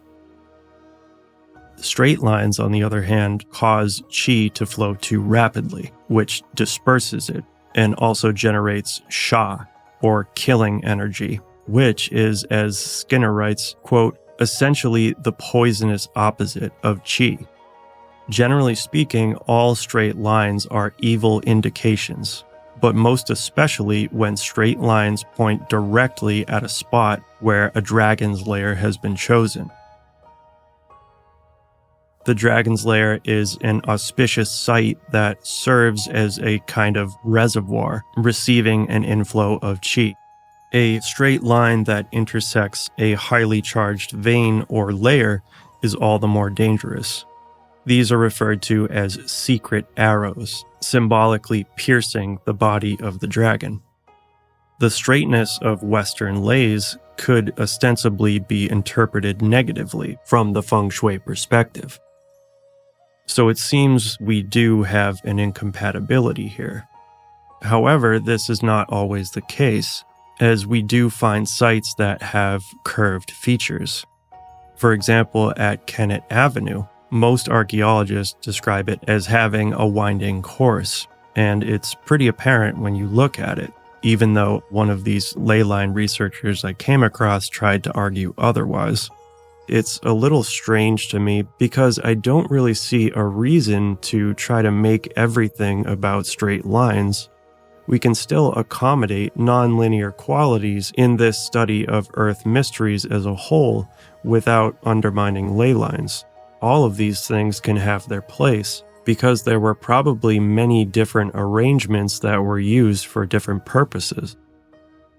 Straight lines, on the other hand, cause qi to flow too rapidly, which disperses it and also generates sha, or killing energy, which is, as Skinner writes, quote, essentially the poisonous opposite of qi. Generally speaking, all straight lines are evil indications, but most especially when straight lines point directly at a spot where a dragon's lair has been chosen. The dragon's lair is an auspicious site that serves as a kind of reservoir, receiving an inflow of qi. A straight line that intersects a highly charged vein or layer is all the more dangerous. These are referred to as secret arrows, symbolically piercing the body of the dragon. The straightness of Western lays could ostensibly be interpreted negatively from the feng shui perspective. So it seems we do have an incompatibility here. However, this is not always the case, as we do find sites that have curved features. For example, at Kennet Avenue, most archaeologists describe it as having a winding course, and it's pretty apparent when you look at it, even though one of these ley line researchers I came across tried to argue otherwise. It's a little strange to me because I don't really see a reason to try to make everything about straight lines. We can still accommodate nonlinear qualities in this study of Earth mysteries as a whole without undermining ley lines. All of these things can have their place because there were probably many different arrangements that were used for different purposes.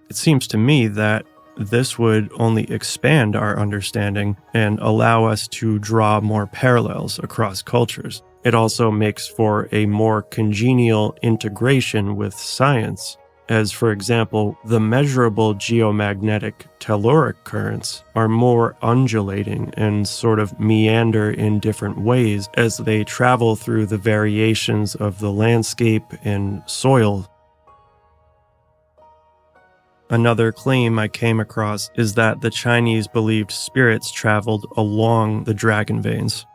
It seems to me that this would only expand our understanding and allow us to draw more parallels across cultures. It also makes for a more congenial integration with science, as for example, the measurable geomagnetic telluric currents are more undulating and sort of meander in different ways as they travel through the variations of the landscape and soil. Another claim I came across is that the Chinese believed spirits traveled along the dragon veins.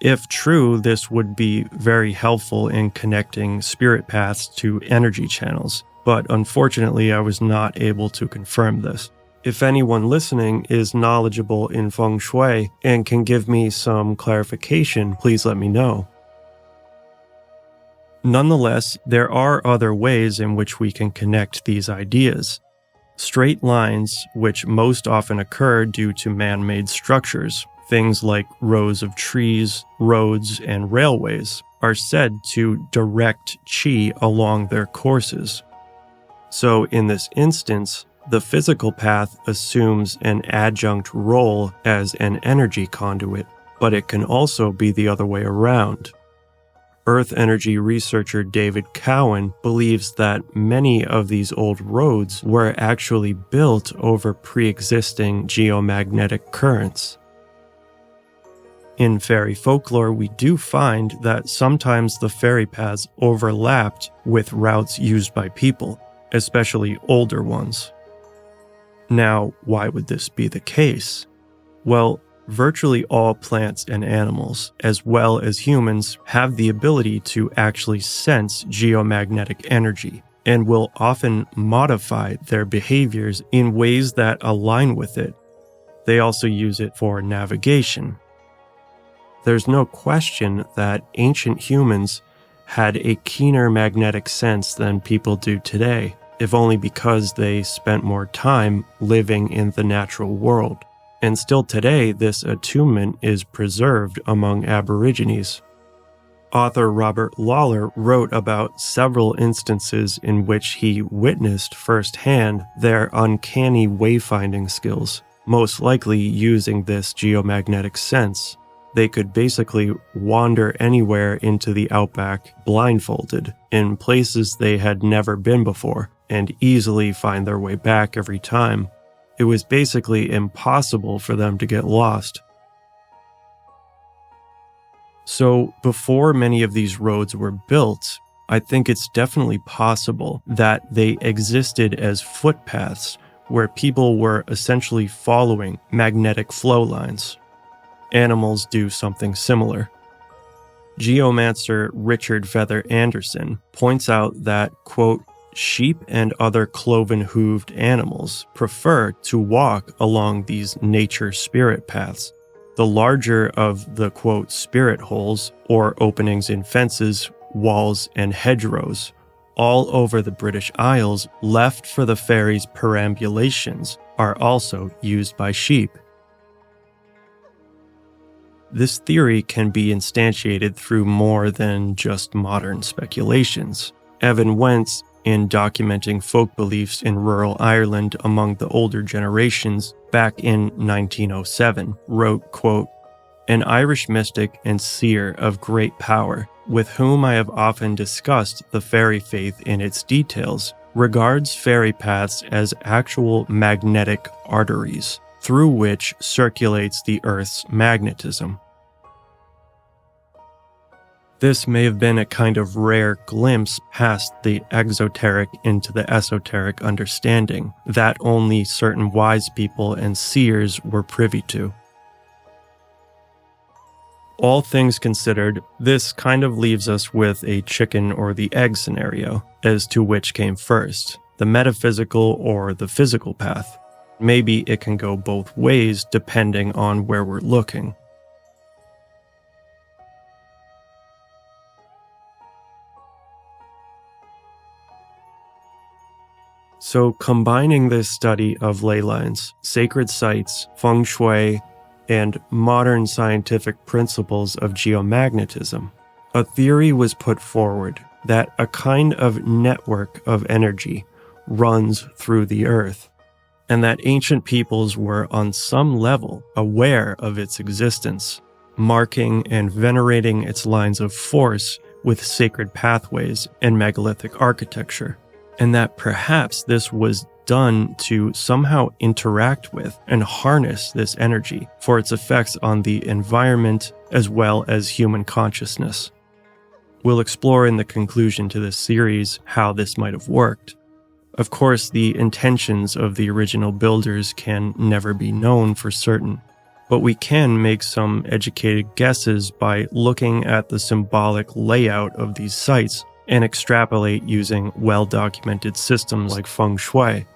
If true, this would be very helpful in connecting spirit paths to energy channels, but unfortunately I was not able to confirm this. If anyone listening is knowledgeable in feng shui and can give me some clarification, please let me know. Nonetheless, there are other ways in which we can connect these ideas. Straight lines, which most often occur due to man-made structures, things like rows of trees, roads, and railways, are said to direct qi along their courses. So in this instance, the physical path assumes an adjunct role as an energy conduit, but it can also be the other way around. Earth energy researcher David Cowan believes that many of these old roads were actually built over pre-existing geomagnetic currents. In fairy folklore, we do find that sometimes the fairy paths overlapped with routes used by people, especially older ones. Now, why would this be the case? Well, virtually all plants and animals, as well as humans, have the ability to actually sense geomagnetic energy and will often modify their behaviors in ways that align with it. They also use it for navigation. There's no question that ancient humans had a keener magnetic sense than people do today, if only because they spent more time living in the natural world. And still today, this attunement is preserved among Aborigines. Author Robert Lawler wrote about several instances in which he witnessed firsthand their uncanny wayfinding skills, most likely using this geomagnetic sense. They could basically wander anywhere into the outback blindfolded, in places they had never been before, and easily find their way back every time. It was basically impossible for them to get lost. So before many of these roads were built, I think it's definitely possible that they existed as footpaths where people were essentially following magnetic flow lines. Animals do something similar. Geomancer Richard Feather Anderson points out that, quote, sheep and other cloven-hooved animals prefer to walk along these nature spirit paths. The larger of the, quote, spirit holes or openings in fences, walls, and hedgerows all over the British Isles left for the fairies' perambulations are also used by sheep. This theory can be instantiated through more than just modern speculations. Evan Wentz, in documenting folk beliefs in rural Ireland among the older generations back in 1907, wrote, quote, an Irish mystic and seer of great power, with whom I have often discussed the fairy faith in its details, regards fairy paths as actual magnetic arteries, through which circulates the Earth's magnetism. This may have been a kind of rare glimpse past the exoteric into the esoteric understanding that only certain wise people and seers were privy to. All things considered, this kind of leaves us with a chicken or the egg scenario as to which came first, the metaphysical or the physical path. Maybe it can go both ways depending on where we're looking. So combining this study of ley lines, sacred sites, feng shui, and modern scientific principles of geomagnetism, a theory was put forward that a kind of network of energy runs through the earth, and that ancient peoples were on some level aware of its existence, marking and venerating its lines of force with sacred pathways and megalithic architecture, and that perhaps this was done to somehow interact with and harness this energy for its effects on the environment as well as human consciousness. We'll explore in the conclusion to this series how this might have worked. Of course, the intentions of the original builders can never be known for certain, but we can make some educated guesses by looking at the symbolic layout of these sites and extrapolate using well-documented systems like feng shui.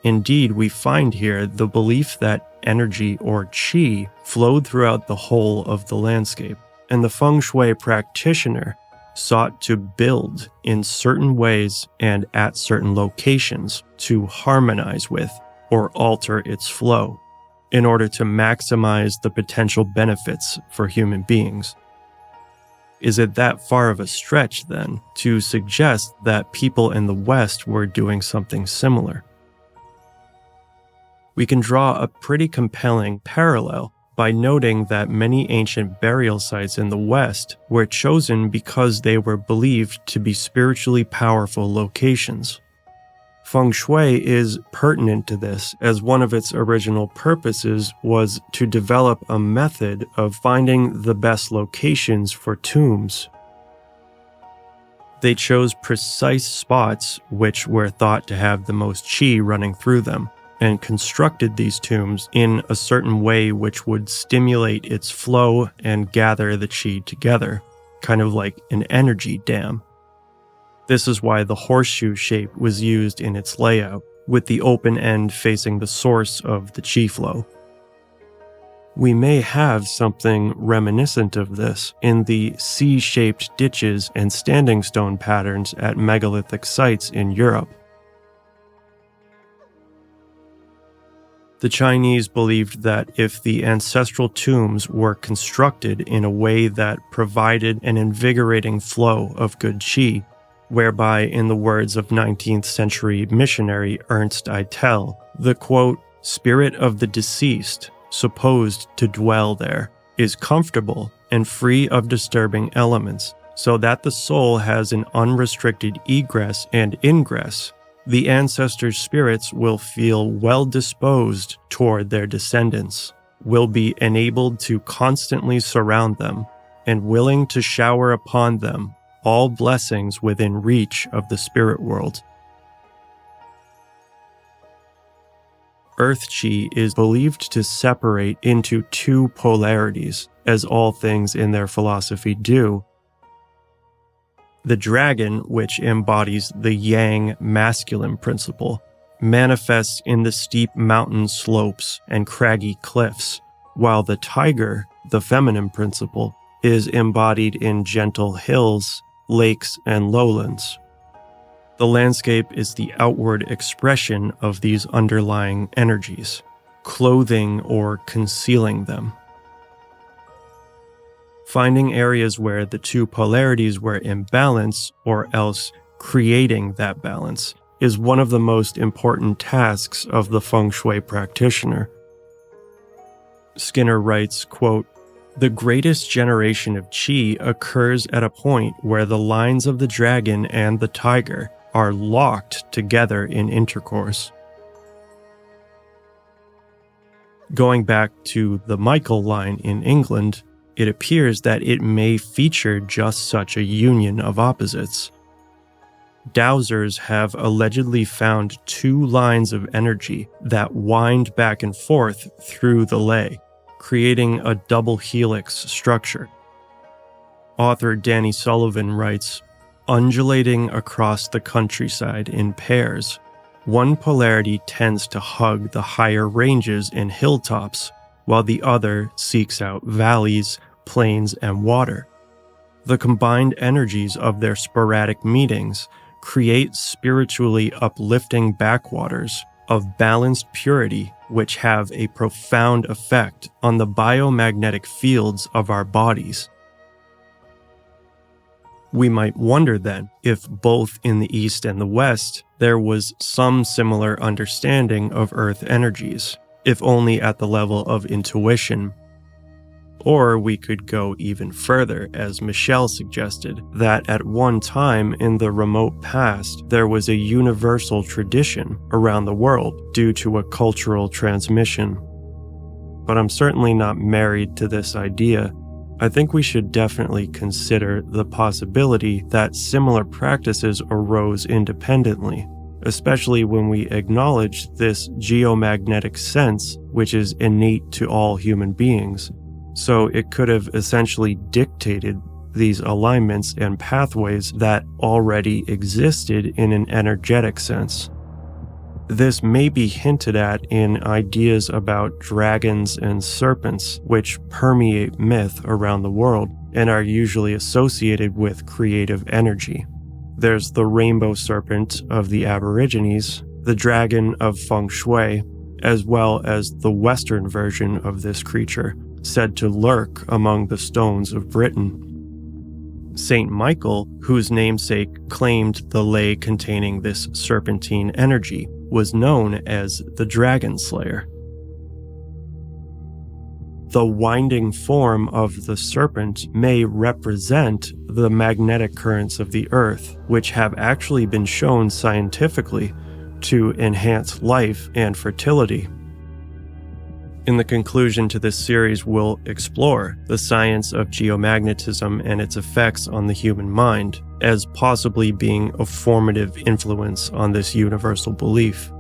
Indeed, we find here the belief that energy or qi flowed throughout the whole of the landscape, and the feng shui practitioner sought to build in certain ways and at certain locations to harmonize with or alter its flow in order to maximize the potential benefits for human beings. Is it that far of a stretch, then, to suggest that people in the West were doing something similar? We can draw a pretty compelling parallel by noting that many ancient burial sites in the West were chosen because they were believed to be spiritually powerful locations. Feng Shui is pertinent to this, as one of its original purposes was to develop a method of finding the best locations for tombs. They chose precise spots which were thought to have the most qi running through them, and constructed these tombs in a certain way which would stimulate its flow and gather the qi together, kind of like an energy dam. This is why the horseshoe shape was used in its layout, with the open end facing the source of the qi flow. We may have something reminiscent of this in the C-shaped ditches and standing stone patterns at megalithic sites in Europe. The Chinese believed that if the ancestral tombs were constructed in a way that provided an invigorating flow of good qi, whereby, in the words of 19th century missionary Ernst Eitel, the, quote, spirit of the deceased, supposed to dwell there, is comfortable and free of disturbing elements, so that the soul has an unrestricted egress and ingress, the ancestors' spirits will feel well disposed toward their descendants, will be enabled to constantly surround them, and willing to shower upon them all blessings within reach of the spirit world. Earth Chi is believed to separate into two polarities, as all things in their philosophy do. The dragon, which embodies the yang masculine principle, manifests in the steep mountain slopes and craggy cliffs, while the tiger, the feminine principle, is embodied in gentle hills, lakes, and lowlands. The landscape is the outward expression of these underlying energies, clothing or concealing them. Finding areas where the two polarities were in balance, or else creating that balance, is one of the most important tasks of the Feng Shui practitioner. Skinner writes, quote, "The greatest generation of qi occurs at a point where the lines of the dragon and the tiger are locked together in intercourse." Going back to the Michael line in England, it appears that it may feature just such a union of opposites. Dowsers have allegedly found two lines of energy that wind back and forth through the lei, creating a double helix structure. Author Danny Sullivan writes, "Undulating across the countryside in pairs, one polarity tends to hug the higher ranges and hilltops, while the other seeks out valleys, plains, and water. The combined energies of their sporadic meetings create spiritually uplifting backwaters of balanced purity which have a profound effect on the biomagnetic fields of our bodies." We might wonder then if both in the East and the West there was some similar understanding of Earth energies, if only at the level of intuition. Or we could go even further, as Michelle suggested, that at one time in the remote past there was a universal tradition around the world due to a cultural transmission. But I'm certainly not married to this idea. I think we should definitely consider the possibility that similar practices arose independently, especially when we acknowledge this geomagnetic sense which is innate to all human beings. So it could have essentially dictated these alignments and pathways that already existed in an energetic sense. This may be hinted at in ideas about dragons and serpents, which permeate myth around the world and are usually associated with creative energy. There's the rainbow serpent of the Aborigines, the dragon of Feng Shui, as well as the Western version of this creature, said to lurk among the stones of Britain. Saint Michael, whose namesake claimed the lei containing this serpentine energy, was known as the Dragon Slayer. The winding form of the serpent may represent the magnetic currents of the earth, which have actually been shown scientifically to enhance life and fertility. In the conclusion to this series, we'll explore the science of geomagnetism and its effects on the human mind, as possibly being a formative influence on this universal belief.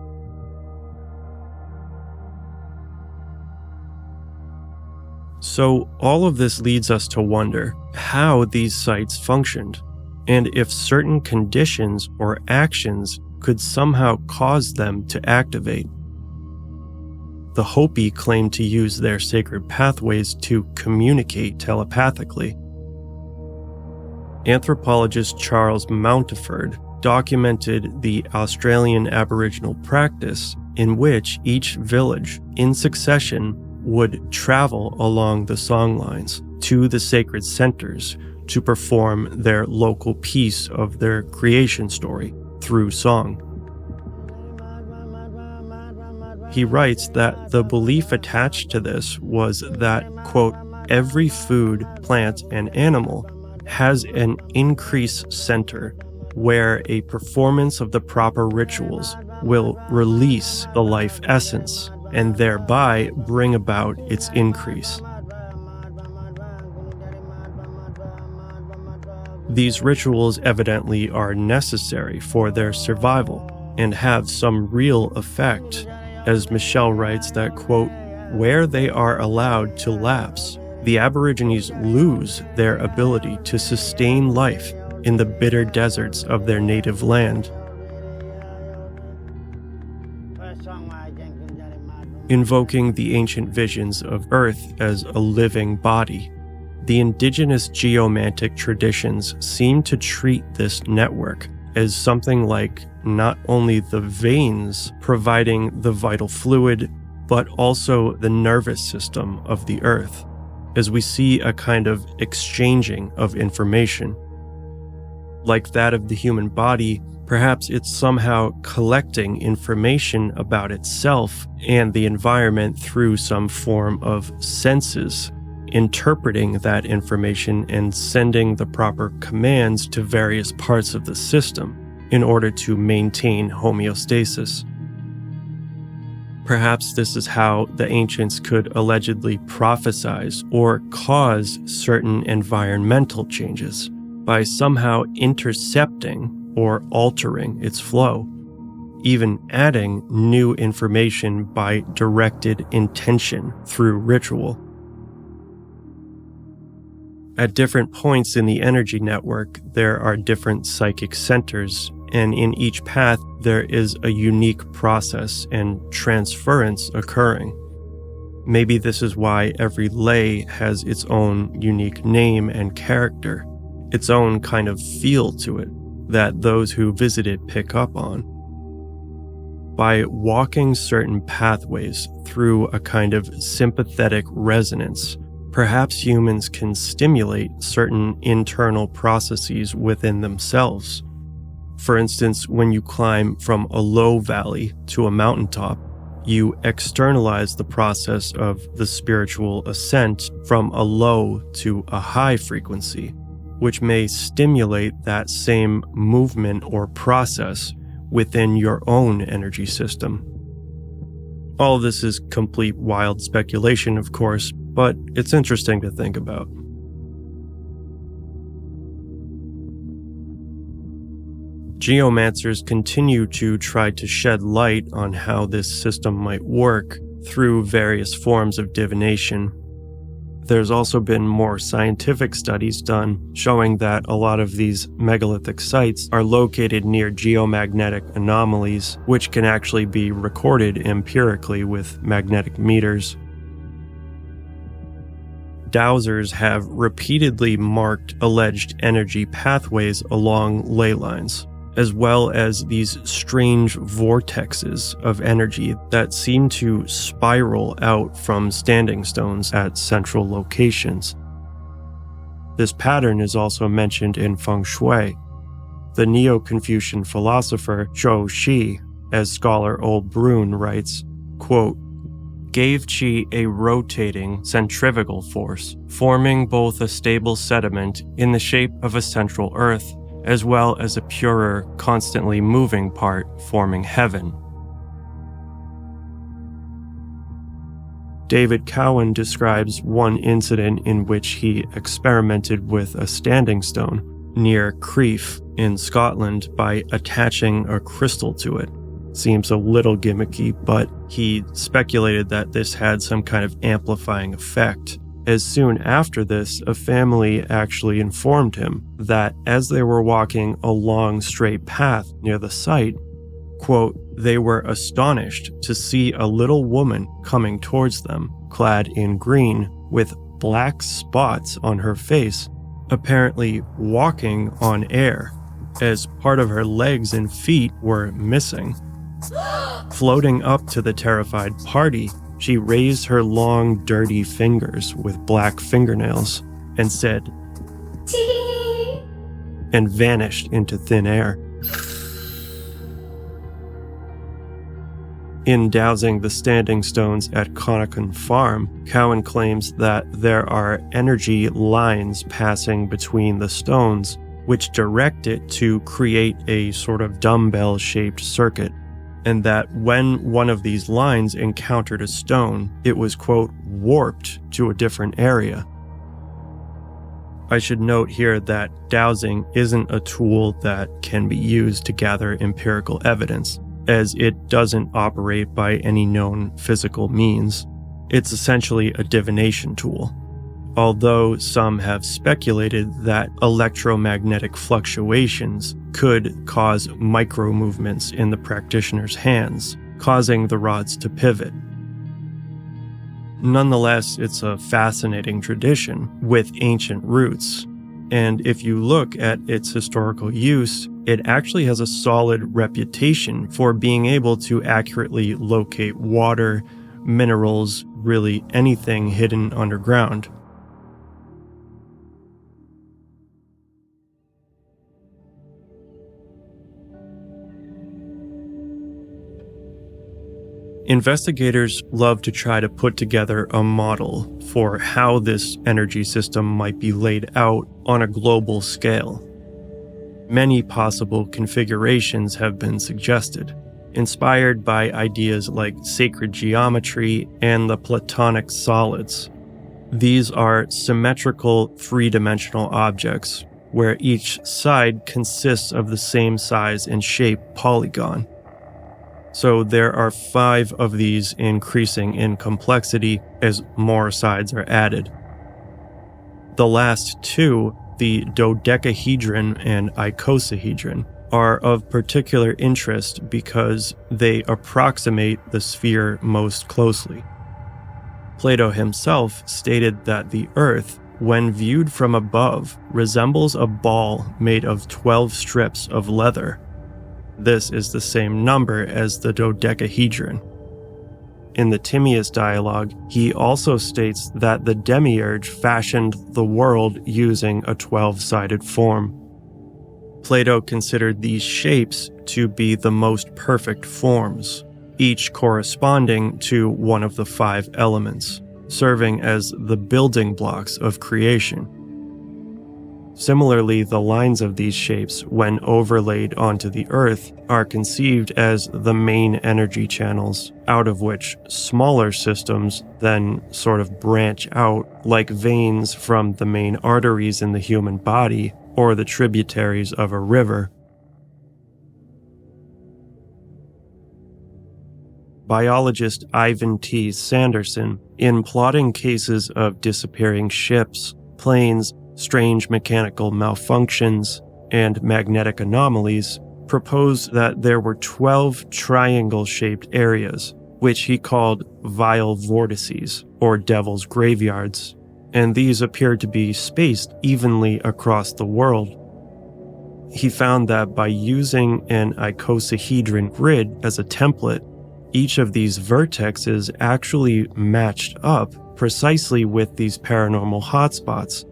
So all of this leads us to wonder how these sites functioned, and if certain conditions or actions could somehow cause them to activate. The Hopi claimed to use their sacred pathways to communicate telepathically. Anthropologist Charles Mountford documented the Australian Aboriginal practice in which each village, in succession, would travel along the song lines to the sacred centers to perform their local piece of their creation story through song. He writes that the belief attached to this was that, quote, every food, plant, and animal has an increase center where a performance of the proper rituals will release the life essence and thereby bring about its increase. These rituals evidently are necessary for their survival and have some real effect, as Michelle writes that, quote, where they are allowed to lapse, the Aborigines lose their ability to sustain life in the bitter deserts of their native land. Invoking the ancient visions of Earth as a living body, the indigenous geomantic traditions seem to treat this network as something like not only the veins providing the vital fluid, but also the nervous system of the Earth, as we see a kind of exchanging of information. Like that of the human body, perhaps it's somehow collecting information about itself and the environment through some form of senses, interpreting that information and sending the proper commands to various parts of the system in order to maintain homeostasis. Perhaps this is how the ancients could allegedly prophesize or cause certain environmental changes, by somehow intercepting or altering its flow, even adding new information by directed intention through ritual. At different points in the energy network, there are different psychic centers, and in each path, there is a unique process and transference occurring. Maybe this is why every lay has its own unique name and character, its own kind of feel to it that those who visit it pick up on. By walking certain pathways through a kind of sympathetic resonance, perhaps humans can stimulate certain internal processes within themselves. For instance, when you climb from a low valley to a mountaintop, you externalize the process of the spiritual ascent from a low to a high frequency, which may stimulate that same movement or process within your own energy system. All this is complete wild speculation, of course, but it's interesting to think about. Geomancers continue to try to shed light on how this system might work through various forms of divination. There's also been more scientific studies done showing that a lot of these megalithic sites are located near geomagnetic anomalies, which can actually be recorded empirically with magnetic meters. Dowsers have repeatedly marked alleged energy pathways along ley lines, as well as these strange vortexes of energy that seem to spiral out from standing stones at central locations. This pattern is also mentioned in Feng Shui. The Neo-Confucian philosopher Zhou Xi, as scholar Old Brune writes, quote, gave qi a rotating centrifugal force, forming both a stable sediment in the shape of a central earth, as well as a purer, constantly moving part forming heaven. David Cowan describes one incident in which he experimented with a standing stone near Crieff in Scotland by attaching a crystal to it. Seems a little gimmicky, but he speculated that this had some kind of amplifying effect. As soon after this, a family actually informed him that as they were walking a long straight path near the site, quote, they were astonished to see a little woman coming towards them, clad in green, with black spots on her face, apparently walking on air, as part of her legs and feet were missing. Floating up to the terrified party, she raised her long, dirty fingers with black fingernails and said, "Tee," and vanished into thin air. In dowsing the standing stones at Connaughton Farm, Cowan claims that there are energy lines passing between the stones which direct it to create a sort of dumbbell-shaped circuit, and that when one of these lines encountered a stone, it was, quote, warped to a different area. I should note here that dowsing isn't a tool that can be used to gather empirical evidence, as it doesn't operate by any known physical means. It's essentially a divination tool, although some have speculated that electromagnetic fluctuations could cause micro-movements in the practitioner's hands, causing the rods to pivot. Nonetheless, it's a fascinating tradition with ancient roots, and if you look at its historical use, it actually has a solid reputation for being able to accurately locate water, minerals, really anything hidden underground. Investigators love to try to put together a model for how this energy system might be laid out on a global scale. Many possible configurations have been suggested, inspired by ideas like sacred geometry and the Platonic solids. These are symmetrical three-dimensional objects, where each side consists of the same size and shape polygon. So there are 5 of these, increasing in complexity as more sides are added. The last 2, the dodecahedron and icosahedron, are of particular interest because they approximate the sphere most closely. Plato himself stated that the Earth, when viewed from above, resembles a ball made of 12 strips of leather. This is the same number as the dodecahedron. In the Timaeus dialogue, he also states that the demiurge fashioned the world using a 12-sided form. Plato considered these shapes to be the most perfect forms, each corresponding to one of the 5 elements, serving as the building blocks of creation. Similarly, the lines of these shapes, when overlaid onto the Earth, are conceived as the main energy channels, out of which smaller systems then sort of branch out like veins from the main arteries in the human body or the tributaries of a river. Biologist Ivan T. Sanderson, in plotting cases of disappearing ships, planes, strange mechanical malfunctions, and magnetic anomalies, proposed that there were 12 triangle-shaped areas, which he called vile vortices, or devil's graveyards, and these appeared to be spaced evenly across the world. He found that by using an icosahedron grid as a template, each of these vertexes actually matched up precisely with these paranormal hotspots.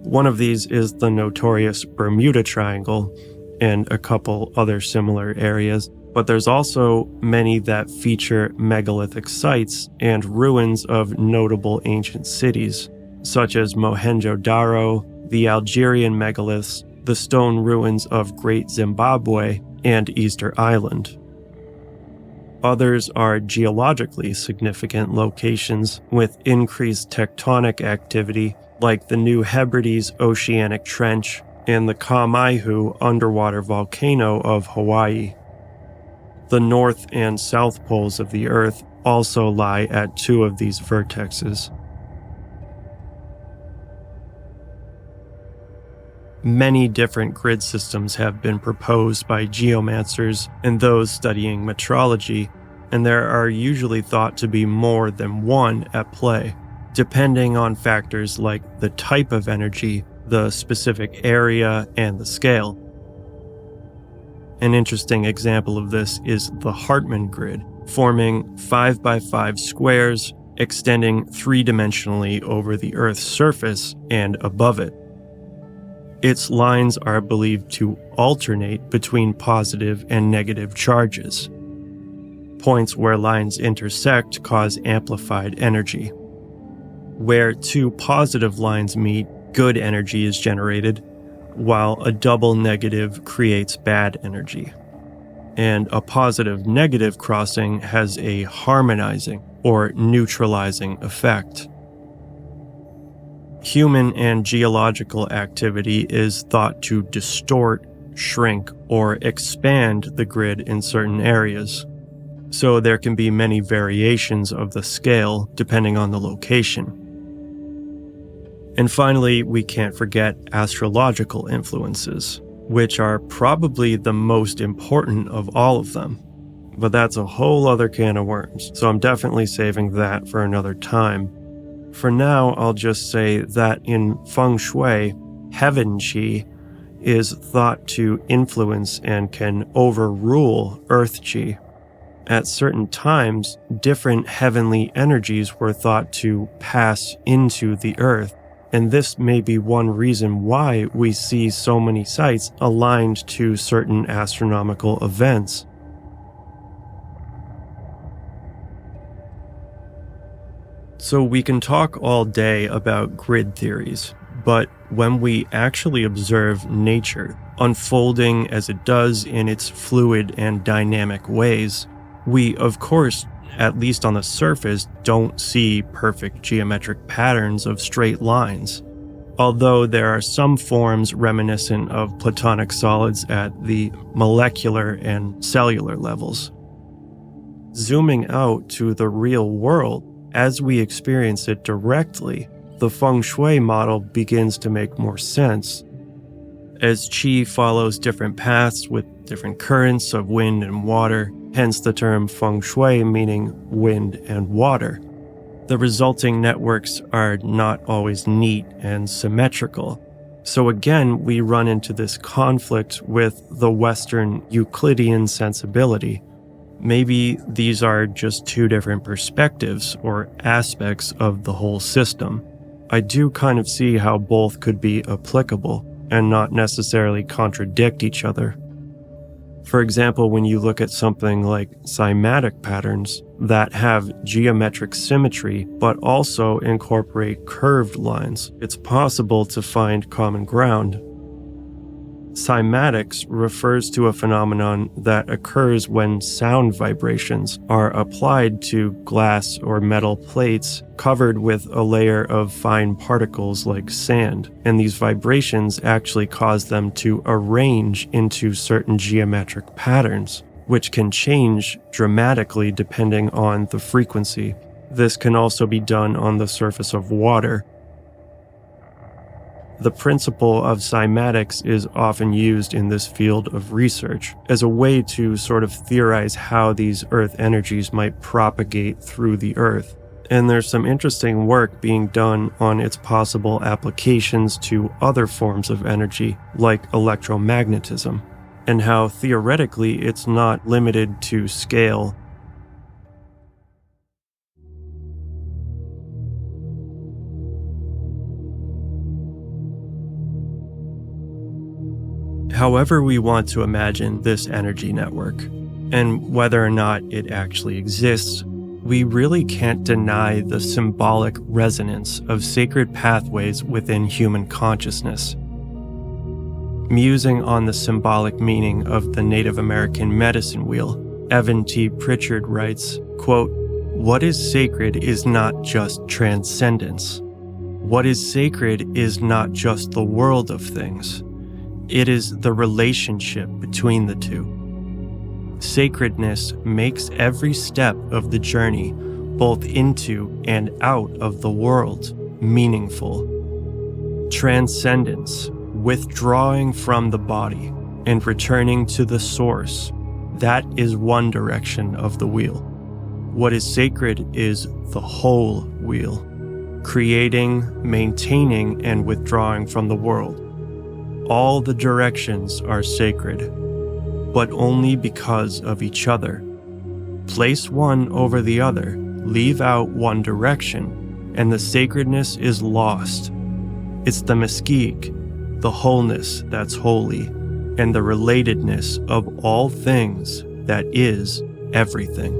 One of these is the notorious Bermuda Triangle, and a couple other similar areas, but there's also many that feature megalithic sites and ruins of notable ancient cities, such as Mohenjo-Daro, the Algerian megaliths, the stone ruins of Great Zimbabwe, and Easter Island. Others are geologically significant locations with increased tectonic activity, like the New Hebrides Oceanic Trench and the Kamaihu underwater volcano of Hawaii. The north and south poles of the Earth also lie at 2 of these vertexes. Many different grid systems have been proposed by geomancers and those studying metrology, and there are usually thought to be more than one at play, depending on factors like the type of energy, the specific area, and the scale. An interesting example of this is the Hartmann grid, forming 5x5 squares extending 3-dimensionally over the Earth's surface and above it. Its lines are believed to alternate between positive and negative charges. Points where lines intersect cause amplified energy. Where 2 positive lines meet, good energy is generated. while a double negative creates bad energy. And a positive-negative crossing has a harmonizing or neutralizing effect. Human and geological activity is thought to distort, shrink, or expand the grid in certain areas. So there can be many variations of the scale depending on the location. And finally, we can't forget astrological influences, which are probably the most important of all of them. But that's a whole other can of worms, so I'm definitely saving that for another time. For now, I'll just say that in Feng Shui, heaven qi is thought to influence and can overrule earth qi. At certain times, different heavenly energies were thought to pass into the earth, and this may be one reason why we see so many sites aligned to certain astronomical events. So we can talk all day about grid theories, but when we actually observe nature unfolding as it does in its fluid and dynamic ways, we, of course, at least on the surface, don't see perfect geometric patterns of straight lines, although there are some forms reminiscent of Platonic solids at the molecular and cellular levels. Zooming out to the real world, as we experience it directly, the Feng Shui model begins to make more sense. As qi follows different paths with different currents of wind and water, hence the term Feng Shui meaning wind and water, the resulting networks are not always neat and symmetrical. So again, we run into this conflict with the Western Euclidean sensibility. Maybe these are just two different perspectives or aspects of the whole system. I do kind of see how both could be applicable and not necessarily contradict each other. For example, when you look at something like cymatic patterns that have geometric symmetry but also incorporate curved lines, it's possible to find common ground. Cymatics refers to a phenomenon that occurs when sound vibrations are applied to glass or metal plates covered with a layer of fine particles like sand, and these vibrations actually cause them to arrange into certain geometric patterns, which can change dramatically depending on the frequency. This can also be done on the surface of water. The principle of cymatics is often used in this field of research as a way to sort of theorize how these earth energies might propagate through the earth. And there's some interesting work being done on its possible applications to other forms of energy, like electromagnetism, and how theoretically it's not limited to scale. However we want to imagine this energy network, and whether or not it actually exists, we really can't deny the symbolic resonance of sacred pathways within human consciousness. Musing on the symbolic meaning of the Native American medicine wheel, Evan T. Pritchard writes, quote, "What is sacred is not just transcendence. What is sacred is not just the world of things. It is the relationship between the two. Sacredness makes every step of the journey, both into and out of the world, meaningful. Transcendence, withdrawing from the body and returning to the source, that is one direction of the wheel. What is sacred is the whole wheel, creating, maintaining, and withdrawing from the world. All the directions are sacred, but only because of each other. Place one over the other, leave out one direction, and the sacredness is lost. It's the mystique, the wholeness that's holy, and the relatedness of all things that is everything."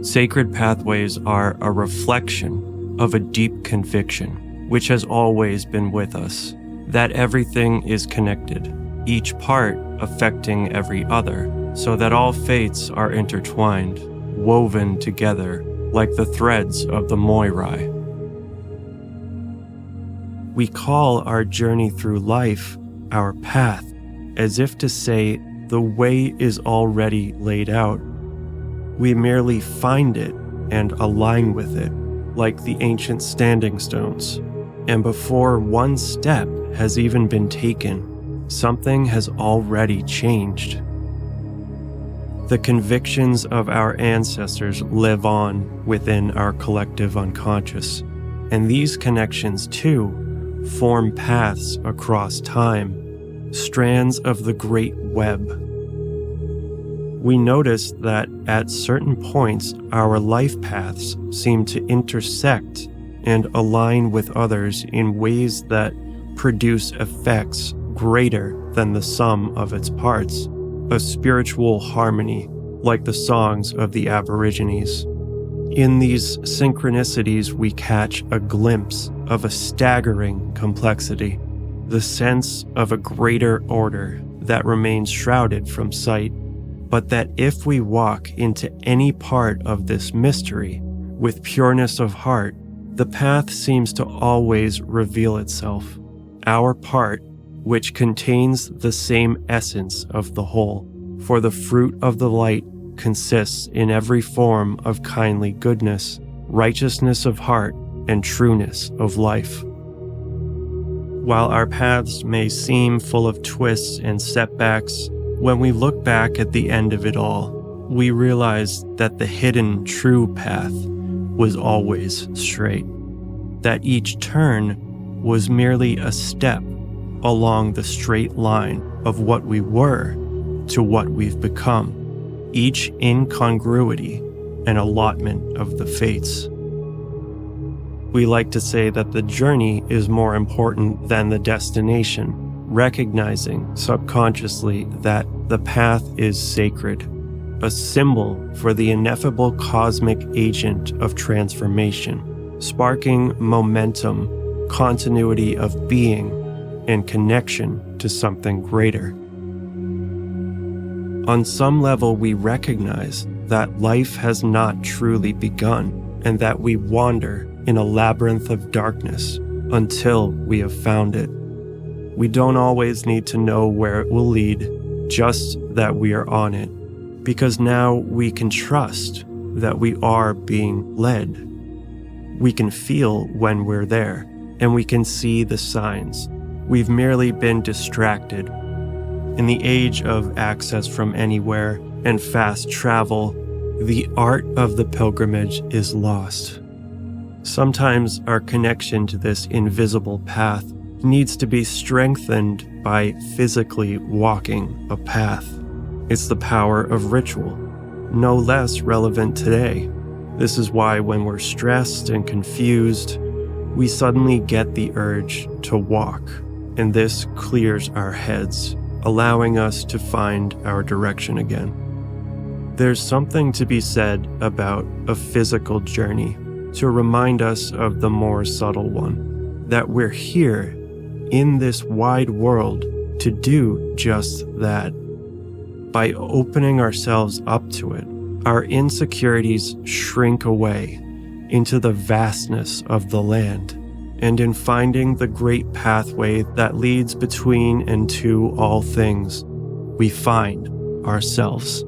Sacred pathways are a reflection of a deep conviction, which has always been with us, that everything is connected, each part affecting every other, so that all fates are intertwined, woven together like the threads of the Moirai. We call our journey through life our path, as if to say the way is already laid out. We merely find it and align with it, like the ancient standing stones. And before one step has even been taken, something has already changed. The convictions of our ancestors live on within our collective unconscious, and these connections, too, form paths across time, strands of the great web. We notice that at certain points, our life paths seem to intersect and align with others in ways that produce effects greater than the sum of its parts, a spiritual harmony like the songs of the Aborigines. In these synchronicities, we catch a glimpse of a staggering complexity, the sense of a greater order that remains shrouded from sight, but that if we walk into any part of this mystery with pureness of heart, the path seems to always reveal itself, our part, which contains the same essence of the whole, for the fruit of the light consists in every form of kindly goodness, righteousness of heart, and trueness of life. While our paths may seem full of twists and setbacks, when we look back at the end of it all, we realize that the hidden true path was always straight, that each turn was merely a step along the straight line of what we were to what we've become, each incongruity an allotment of the fates. We like to say that the journey is more important than the destination, recognizing subconsciously that the path is sacred, a symbol for the ineffable cosmic agent of transformation, sparking momentum, continuity of being, and connection to something greater. On some level, we recognize that life has not truly begun, and that we wander in a labyrinth of darkness until we have found it. We don't always need to know where it will lead, just that we are on it, because now we can trust that we are being led. We can feel when we're there, and we can see the signs. We've merely been distracted. In the age of access from anywhere and fast travel, the art of the pilgrimage is lost. Sometimes our connection to this invisible path needs to be strengthened by physically walking a path. It's the power of ritual, no less relevant today. This is why when we're stressed and confused, we suddenly get the urge to walk, and this clears our heads, allowing us to find our direction again. There's something to be said about a physical journey to remind us of the more subtle one, that we're here in this wide world to do just that. By opening ourselves up to it, our insecurities shrink away into the vastness of the land, and in finding the great pathway that leads between and to all things, we find ourselves.